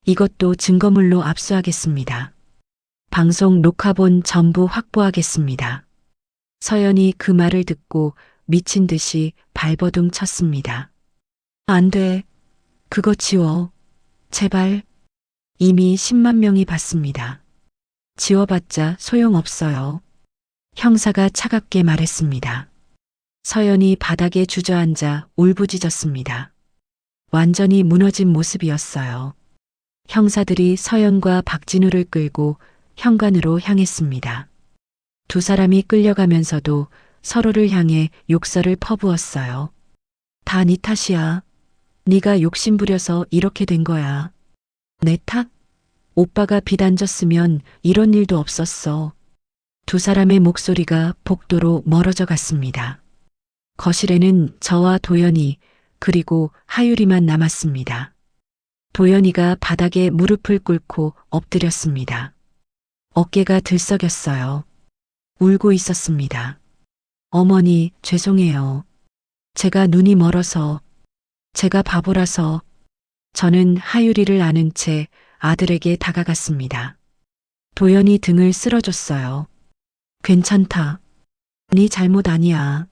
이것도 증거물로 압수하겠습니다. 방송 녹화본 전부 확보하겠습니다. 서연이 그 말을 듣고 미친 듯이 발버둥 쳤습니다. 안 돼. 그거 지워. 제발. 이미 10만 명이 봤습니다. 지워봤자 소용없어요. 형사가 차갑게 말했습니다. 서연이 바닥에 주저앉아 울부짖었습니다. 완전히 무너진 모습이었어요. 형사들이 서연과 박진우를 끌고 현관으로 향했습니다. 두 사람이 끌려가면서도 서로를 향해 욕설을 퍼부었어요. 다 네 탓이야. 네가 욕심부려서 이렇게 된 거야. 내 탓? 오빠가 비단졌으면 이런 일도 없었어. 두 사람의 목소리가 복도로 멀어져 갔습니다. 거실에는 저와 도연이 그리고 하율이만 남았습니다. 도연이가 바닥에 무릎을 꿇고 엎드렸습니다. 어깨가 들썩였어요. 울고 있었습니다. 어머니, 죄송해요. 제가 눈이 멀어서, 제가 바보라서. 저는 하율이를 안은 채 아들에게 다가갔습니다. 도연이 등을 쓸어줬어요. 괜찮다. 네 잘못 아니야.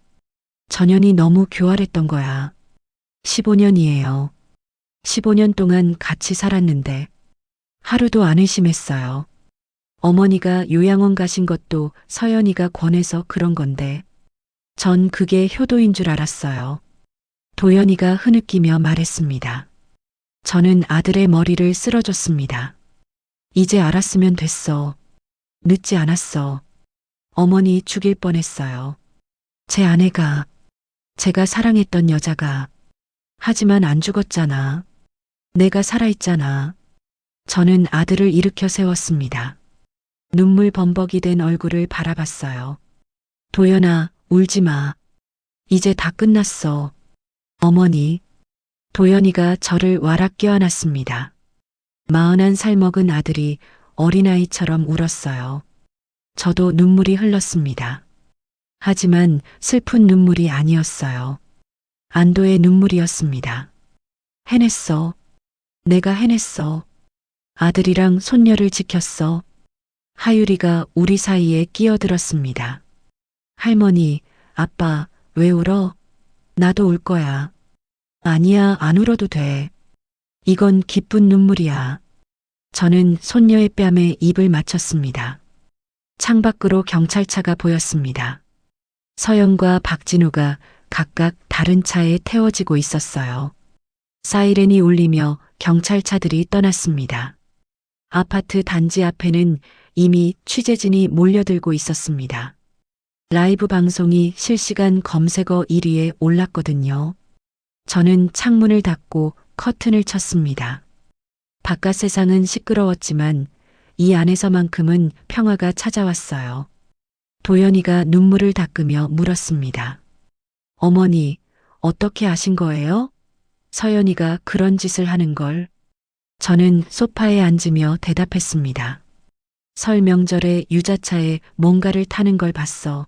전현이 너무 교활했던 거야. 15년이에요. 15년 동안 같이 살았는데 하루도 안 의심했어요. 어머니가 요양원 가신 것도 서연이가 권해서 그런 건데 전 그게 효도인 줄 알았어요. 도연이가 흐느끼며 말했습니다. 저는 아들의 머리를 쓸어줬습니다. 이제 알았으면 됐어. 늦지 않았어. 어머니 죽일 뻔했어요. 제 아내가, 제가 사랑했던 여자가. 하지만 안 죽었잖아. 내가 살아있잖아. 저는 아들을 일으켜 세웠습니다. 눈물 범벅이 된 얼굴을 바라봤어요. 도연아, 울지 마. 이제 다 끝났어. 어머니. 도연이가 저를 와락 껴안았습니다. 41살 먹은 아들이 어린아이처럼 울었어요. 저도 눈물이 흘렀습니다. 하지만 슬픈 눈물이 아니었어요. 안도의 눈물이었습니다. 해냈어. 내가 해냈어. 아들이랑 손녀를 지켰어. 하율이가 우리 사이에 끼어들었습니다. 할머니, 아빠, 왜 울어? 나도 울 거야. 아니야, 안 울어도 돼. 이건 기쁜 눈물이야. 저는 손녀의 뺨에 입을 맞췄습니다. 창밖으로 경찰차가 보였습니다. 서연과 박진우가 각각 다른 차에 태워지고 있었어요. 사이렌이 울리며 경찰차들이 떠났습니다. 아파트 단지 앞에는 이미 취재진이 몰려들고 있었습니다. 라이브 방송이 실시간 검색어 1위에 올랐거든요. 저는 창문을 닫고 커튼을 쳤습니다. 바깥 세상은 시끄러웠지만 이 안에서만큼은 평화가 찾아왔어요. 도연이가 눈물을 닦으며 물었습니다. 어머니, 어떻게 아신 거예요? 서연이가 그런 짓을 하는 걸. 저는 소파에 앉으며 대답했습니다. 설 명절에 유자차에 뭔가를 타는 걸 봤어.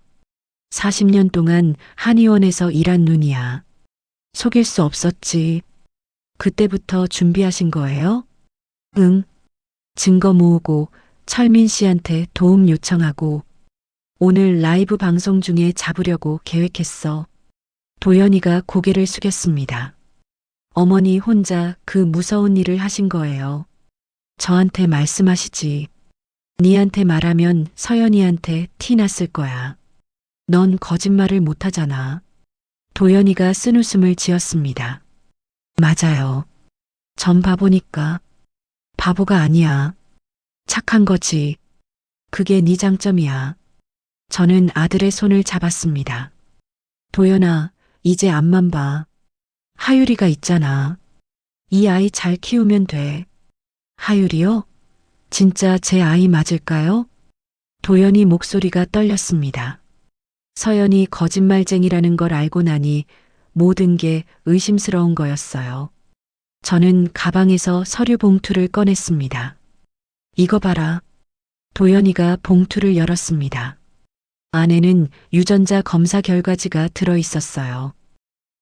40년 동안 한의원에서 일한 눈이야. 속일 수 없었지. 그때부터 준비하신 거예요? 응. 증거 모으고 철민 씨한테 도움 요청하고 오늘 라이브 방송 중에 잡으려고 계획했어. 도연이가 고개를 숙였습니다. 어머니 혼자 그 무서운 일을 하신 거예요. 저한테 말씀하시지. 니한테 말하면 서연이한테 티 났을 거야. 넌 거짓말을 못하잖아. 도연이가 쓴웃음을 지었습니다. 맞아요. 전 바보니까. 바보가 아니야. 착한 거지. 그게 네 장점이야. 저는 아들의 손을 잡았습니다. 도연아, 이제 앞만 봐. 하율이가 있잖아. 이 아이 잘 키우면 돼. 하율이요? 진짜 제 아이 맞을까요? 도연이 목소리가 떨렸습니다. 서연이 거짓말쟁이라는 걸 알고 나니 모든 게 의심스러운 거였어요. 저는 가방에서 서류 봉투를 꺼냈습니다. 이거 봐라. 도연이가 봉투를 열었습니다. 안에는 유전자 검사 결과지가 들어 있었어요.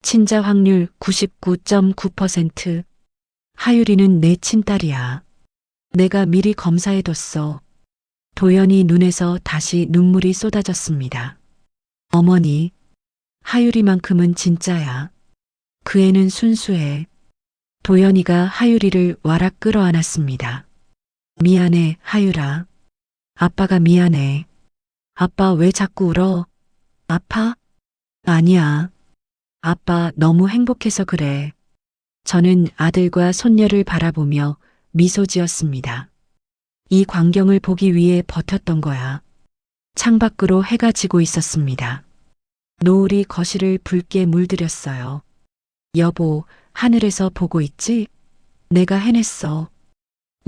친자 확률 99.9%. 하율이는 내 친딸이야. 내가 미리 검사해뒀어. 도연이 눈에서 다시 눈물이 쏟아졌습니다. 어머니, 하율이만큼은 진짜야. 그 애는 순수해. 도연이가 하율이를 와락 끌어안았습니다. 미안해, 하율아. 아빠가 미안해. 아빠 왜 자꾸 울어? 아파? 아니야. 아빠 너무 행복해서 그래. 저는 아들과 손녀를 바라보며 미소 지었습니다. 이 광경을 보기 위해 버텼던 거야. 창밖으로 해가 지고 있었습니다. 노을이 거실을 붉게 물들였어요. 여보, 하늘에서 보고 있지? 내가 해냈어.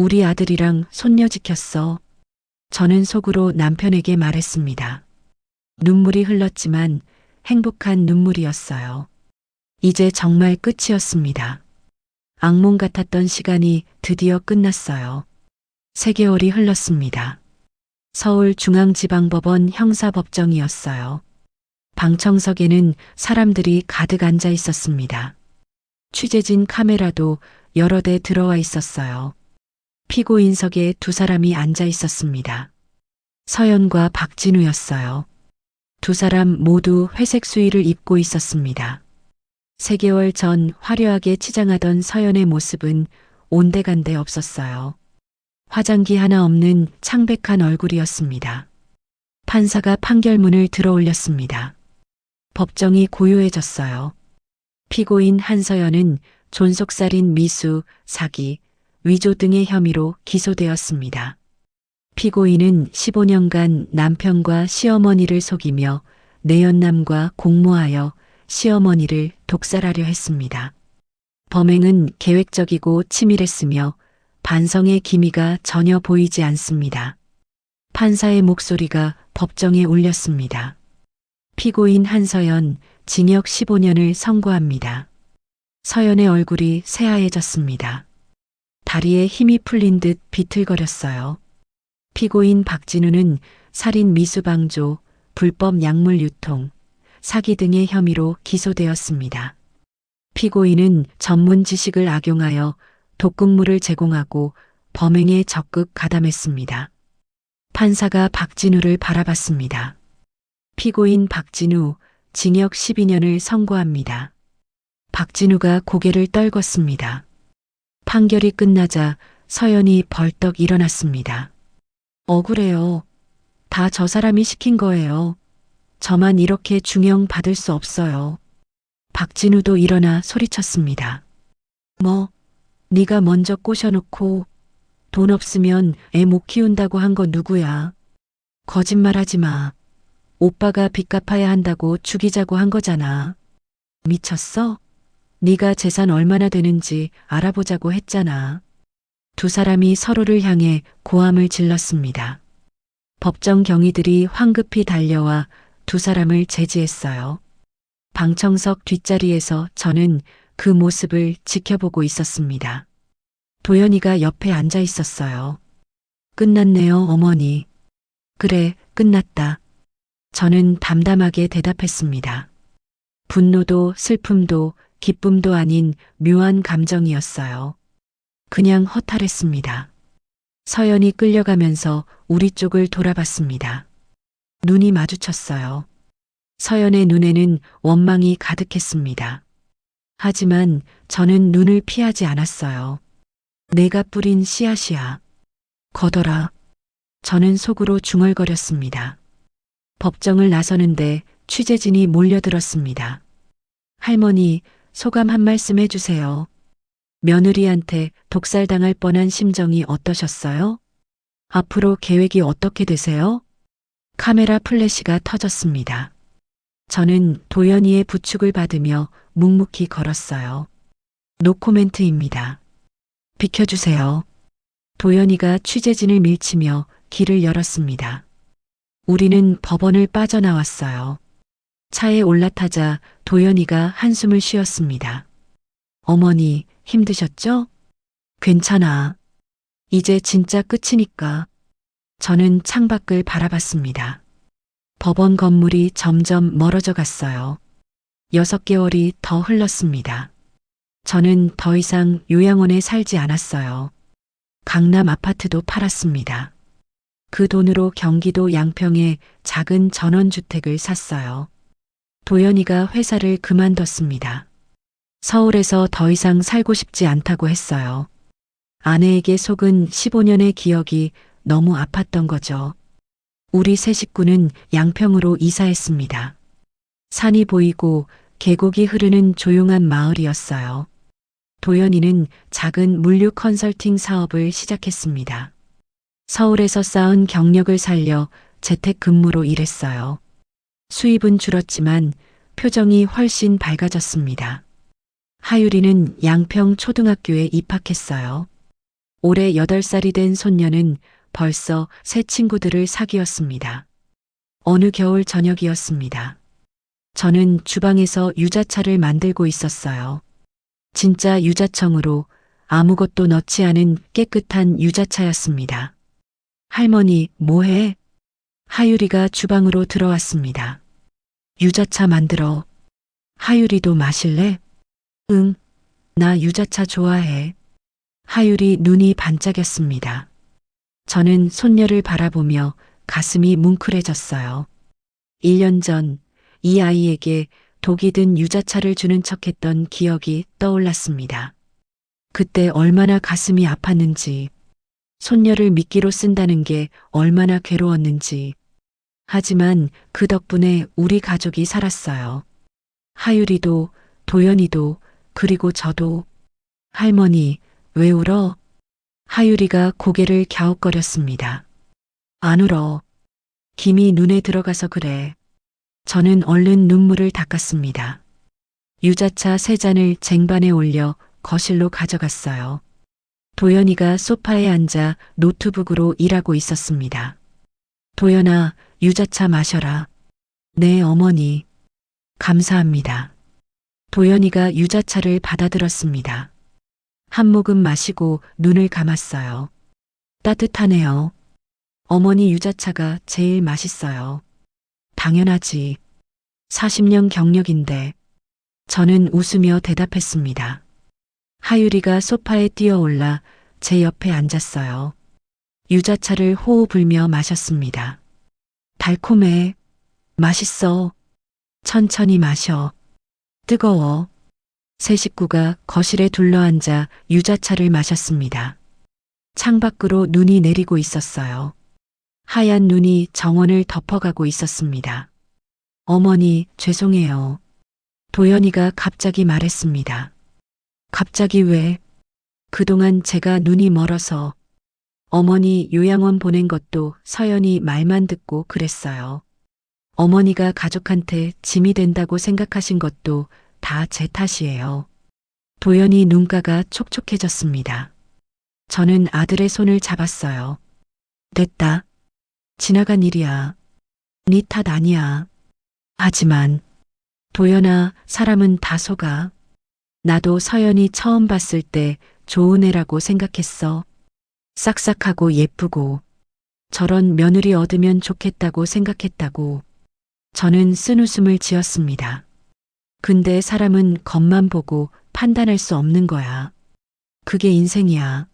우리 아들이랑 손녀 지켰어. 저는 속으로 남편에게 말했습니다. 눈물이 흘렀지만 행복한 눈물이었어요. 이제 정말 끝이었습니다. 악몽 같았던 시간이 드디어 끝났어요. 3개월이 흘렀습니다. 서울중앙지방법원 형사법정이었어요. 방청석에는 사람들이 가득 앉아 있었습니다. 취재진 카메라도 여러 대 들어와 있었어요. 피고인석에 2사람이 앉아 있었습니다. 서연과 박진우였어요. 2사람 모두 회색 수의를 입고 있었습니다. 3개월 전 화려하게 치장하던 서연의 모습은 온데간데 없었어요. 화장기 하나 없는 창백한 얼굴이었습니다. 판사가 판결문을 들어올렸습니다. 법정이 고요해졌어요. 피고인 한서연은 존속살인 미수, 사기, 위조 등의 혐의로 기소되었습니다. 피고인은 15년간 남편과 시어머니를 속이며 내연남과 공모하여 시어머니를 독살하려 했습니다. 범행은 계획적이고 치밀했으며 반성의 기미가 전혀 보이지 않습니다. 판사의 목소리가 법정에 울렸습니다. 피고인 한서연 징역 15년을 선고합니다. 서연의 얼굴이 새하얘졌습니다. 다리에 힘이 풀린 듯 비틀거렸어요. 피고인 박진우는 살인 미수방조, 불법 약물 유통, 사기 등의 혐의로 기소되었습니다. 피고인은 전문 지식을 악용하여 독극물을 제공하고 범행에 적극 가담했습니다. 판사가 박진우를 바라봤습니다. 피고인 박진우 징역 12년을 선고합니다. 박진우가 고개를 떨궜습니다. 판결이 끝나자 서연이 벌떡 일어났습니다. 억울해요. 다 저 사람이 시킨 거예요. 저만 이렇게 중형 받을 수 없어요. 박진우도 일어나 소리쳤습니다. 뭐, 네가 먼저 꼬셔놓고 돈 없으면 애 못 키운다고 한 거 누구야? 거짓말하지 마. 오빠가 빚 갚아야 한다고 죽이자고 한 거잖아. 미쳤어? 네가 재산 얼마나 되는지 알아보자고 했잖아. 2사람이 서로를 향해 고함을 질렀습니다. 법정 경위들이 황급히 달려와 2사람을 제지했어요. 방청석 뒷자리에서 저는 그 모습을 지켜보고 있었습니다. 도연이가 옆에 앉아 있었어요. 끝났네요, 어머니. 그래, 끝났다. 저는 담담하게 대답했습니다. 분노도 슬픔도 기쁨도 아닌 묘한 감정이었어요. 그냥 허탈했습니다. 서연이 끌려가면서 우리 쪽을 돌아봤습니다. 눈이 마주쳤어요. 서연의 눈에는 원망이 가득했습니다. 하지만 저는 눈을 피하지 않았어요. 내가 뿌린 씨앗이야. 거둬라. 저는 속으로 중얼거렸습니다. 법정을 나서는데 취재진이 몰려들었습니다. 할머니, 소감 한 말씀 해주세요. 며느리한테 독살당할 뻔한 심정이 어떠셨어요? 앞으로 계획이 어떻게 되세요? 카메라 플래시가 터졌습니다. 저는 도연이의 부축을 받으며 묵묵히 걸었어요. 노코멘트입니다. 비켜주세요. 도연이가 취재진을 밀치며 길을 열었습니다. 우리는 법원을 빠져나왔어요. 차에 올라타자 도연이가 한숨을 쉬었습니다. 어머니, 힘드셨죠? 괜찮아. 이제 진짜 끝이니까. 저는 창밖을 바라봤습니다. 법원 건물이 점점 멀어져 갔어요. 6개월이 더 흘렀습니다. 저는 더 이상 요양원에 살지 않았어요. 강남 아파트도 팔았습니다. 그 돈으로 경기도 양평에 작은 전원주택을 샀어요. 도연이가 회사를 그만뒀습니다. 서울에서 더 이상 살고 싶지 않다고 했어요. 아내에게 속은 15년의 기억이 너무 아팠던 거죠. 우리 세 식구는 양평으로 이사했습니다. 산이 보이고 계곡이 흐르는 조용한 마을이었어요. 도연이는 작은 물류 컨설팅 사업을 시작했습니다. 서울에서 쌓은 경력을 살려 재택근무로 일했어요. 수입은 줄었지만 표정이 훨씬 밝아졌습니다. 하유리는 양평 초등학교에 입학했어요. 올해 8살이 된 손녀는 벌써 새 친구들을 사귀었습니다. 어느 겨울 저녁이었습니다. 저는 주방에서 유자차를 만들고 있었어요. 진짜 유자청으로 아무것도 넣지 않은 깨끗한 유자차였습니다. 할머니, 뭐해? 하율이가 주방으로 들어왔습니다. 유자차 만들어. 하율이도 마실래? 응, 나 유자차 좋아해. 하율이 눈이 반짝였습니다. 저는 손녀를 바라보며 가슴이 뭉클해졌어요. 1년 전 이 아이에게 독이 든 유자차를 주는 척했던 기억이 떠올랐습니다. 그때 얼마나 가슴이 아팠는지, 손녀를 미끼로 쓴다는 게 얼마나 괴로웠는지. 하지만 그 덕분에 우리 가족이 살았어요. 하율이도, 도연이도, 그리고 저도. 할머니, 왜 울어? 하율이가 고개를 갸웃거렸습니다. 안 울어. 김이 눈에 들어가서 그래. 저는 얼른 눈물을 닦았습니다. 유자차 3잔을 쟁반에 올려 거실로 가져갔어요. 도연이가 소파에 앉아 노트북으로 일하고 있었습니다. 도연아, 유자차 마셔라. 네, 어머니. 감사합니다. 도연이가 유자차를 받아들었습니다. 한 모금 마시고 눈을 감았어요. 따뜻하네요. 어머니 유자차가 제일 맛있어요. 당연하지. 40년 경력인데. 저는 웃으며 대답했습니다. 하율이가 소파에 뛰어올라 제 옆에 앉았어요. 유자차를 호호 불며 마셨습니다. 달콤해. 맛있어. 천천히 마셔. 뜨거워. 세 식구가 거실에 둘러앉아 유자차를 마셨습니다. 창밖으로 눈이 내리고 있었어요. 하얀 눈이 정원을 덮어가고 있었습니다. 어머니, 죄송해요. 도연이가 갑자기 말했습니다. 갑자기 왜? 그동안 제가 눈이 멀어서 어머니 요양원 보낸 것도 서연이 말만 듣고 그랬어요. 어머니가 가족한테 짐이 된다고 생각하신 것도 다 제 탓이에요. 도연이 눈가가 촉촉해졌습니다. 저는 아들의 손을 잡았어요. 됐다. 지나간 일이야. 네 탓 아니야. 하지만 도연아, 사람은 다 속아. 나도 서연이 처음 봤을 때 좋은 애라고 생각했어. 싹싹하고 예쁘고 저런 며느리 얻으면 좋겠다고 생각했다고. 저는 쓴웃음을 지었습니다. 근데 사람은 겉만 보고 판단할 수 없는 거야. 그게 인생이야.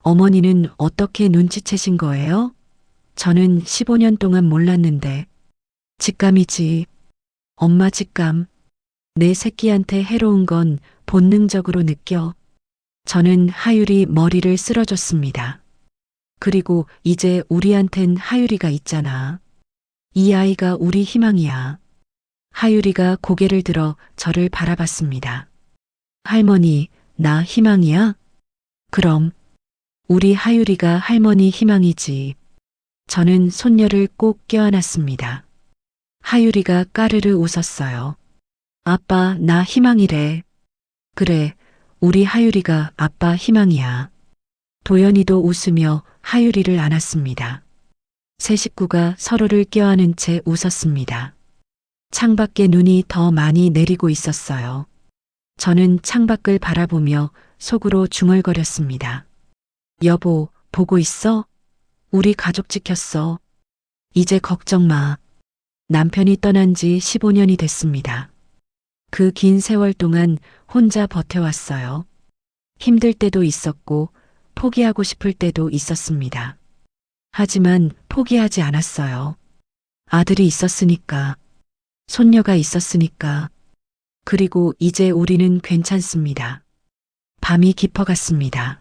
어머니는 어떻게 눈치채신 거예요? 저는 15년 동안 몰랐는데. 직감이지. 엄마 직감. 내 새끼한테 해로운 건 본능적으로 느껴. 저는 하율이 머리를 쓸어줬습니다. 그리고 이제 우리한텐 하율이가 있잖아. 이 아이가 우리 희망이야. 하율이가 고개를 들어 저를 바라봤습니다. 할머니, 나 희망이야? 그럼 우리 하율이가 할머니 희망이지. 저는 손녀를 꼭 껴안았습니다. 하율이가 까르르 웃었어요. 아빠, 나 희망이래. 그래, 우리 하율이가 아빠 희망이야. 도연이도 웃으며 하율이를 안았습니다. 세 식구가 서로를 껴안은 채 웃었습니다. 창밖에 눈이 더 많이 내리고 있었어요. 저는 창밖을 바라보며 속으로 중얼거렸습니다. 여보, 보고 있어? 우리 가족 지켰어. 이제 걱정 마. 남편이 떠난 지 15년이 됐습니다. 그 긴 세월 동안 혼자 버텨왔어요. 힘들 때도 있었고 포기하고 싶을 때도 있었습니다. 하지만 포기하지 않았어요. 아들이 있었으니까, 손녀가 있었으니까. 그리고 이제 우리는 괜찮습니다. 밤이 깊어갔습니다.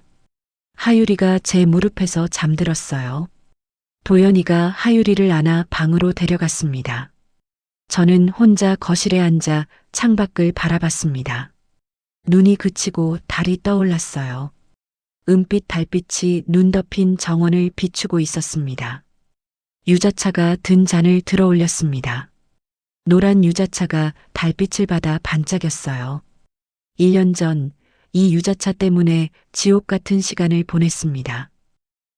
하율이가 제 무릎에서 잠들었어요. 도연이가 하율이를 안아 방으로 데려갔습니다. 저는 혼자 거실에 앉아 창밖을 바라봤습니다. 눈이 그치고 달이 떠올랐어요. 은빛 달빛이 눈 덮인 정원을 비추고 있었습니다. 유자차가 든 잔을 들어 올렸습니다. 노란 유자차가 달빛을 받아 반짝였어요. 1년 전 이 유자차 때문에 지옥 같은 시간을 보냈습니다.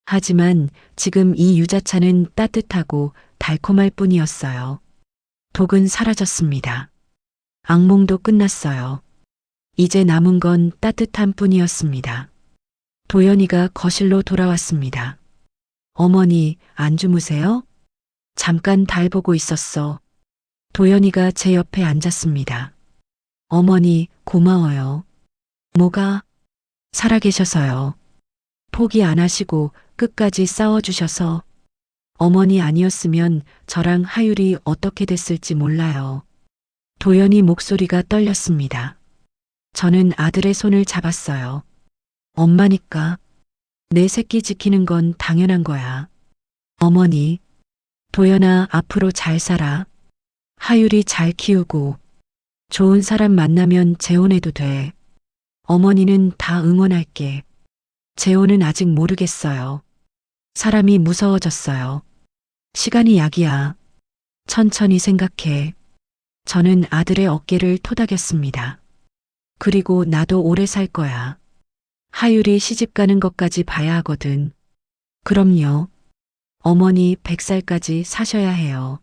하지만 지금 이 유자차는 따뜻하고 달콤할 뿐이었어요. 독은 사라졌습니다. 악몽도 끝났어요. 이제 남은 건 따뜻한 뿐이었습니다. 도연이가 거실로 돌아왔습니다. 어머니, 안 주무세요? 잠깐 달 보고 있었어. 도연이가 제 옆에 앉았습니다. 어머니, 고마워요. 뭐가? 살아계셔서요. 포기 안 하시고 끝까지 싸워주셔서. 어머니 아니었으면 저랑 하율이 어떻게 됐을지 몰라요. 도연이 목소리가 떨렸습니다. 저는 아들의 손을 잡았어요. 엄마니까. 내 새끼 지키는 건 당연한 거야. 어머니, 도연아 앞으로 잘 살아. 하율이 잘 키우고 좋은 사람 만나면 재혼해도 돼. 어머니는 다 응원할게. 재혼은 아직 모르겠어요. 사람이 무서워졌어요. 시간이 약이야. 천천히 생각해. 저는 아들의 어깨를 토닥였습니다. 그리고 나도 오래 살 거야. 하율이 시집 가는 것까지 봐야 하거든. 그럼요. 어머니 100살까지 사셔야 해요.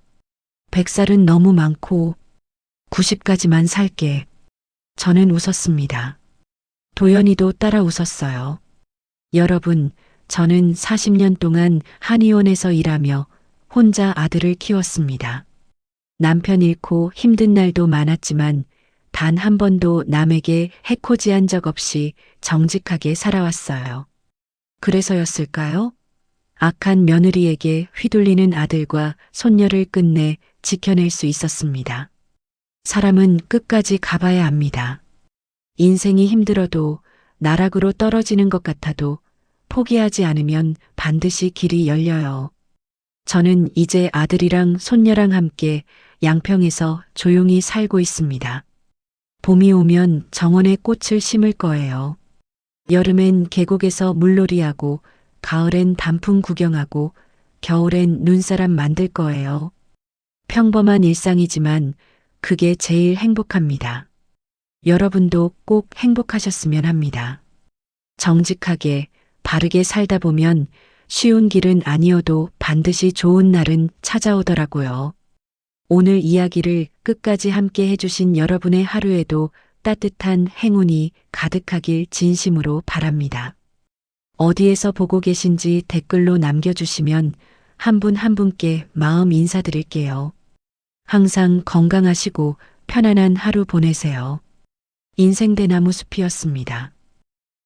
100살은 너무 많고 90까지만 살게. 저는 웃었습니다. 도연이도 따라 웃었어요. 여러분, 저는 40년 동안 한의원에서 일하며 혼자 아들을 키웠습니다. 남편 잃고 힘든 날도 많았지만 단 한 번도 남에게 해코지한 적 없이 정직하게 살아왔어요. 그래서였을까요? 악한 며느리에게 휘둘리는 아들과 손녀를 끝내 지켜낼 수 있었습니다. 사람은 끝까지 가봐야 합니다. 인생이 힘들어도 나락으로 떨어지는 것 같아도 포기하지 않으면 반드시 길이 열려요. 저는 이제 아들이랑 손녀랑 함께 양평에서 조용히 살고 있습니다. 봄이 오면 정원에 꽃을 심을 거예요. 여름엔 계곡에서 물놀이하고 가을엔 단풍 구경하고 겨울엔 눈사람 만들 거예요. 평범한 일상이지만 그게 제일 행복합니다. 여러분도 꼭 행복하셨으면 합니다. 정직하게 바르게 살다 보면 쉬운 길은 아니어도 반드시 좋은 날은 찾아오더라고요. 오늘 이야기를 끝까지 함께 해주신 여러분의 하루에도 따뜻한 행운이 가득하길 진심으로 바랍니다. 어디에서 보고 계신지 댓글로 남겨주시면 한 분 한 분께 마음 인사드릴게요. 항상 건강하시고 편안한 하루 보내세요. 인생대나무 숲이었습니다.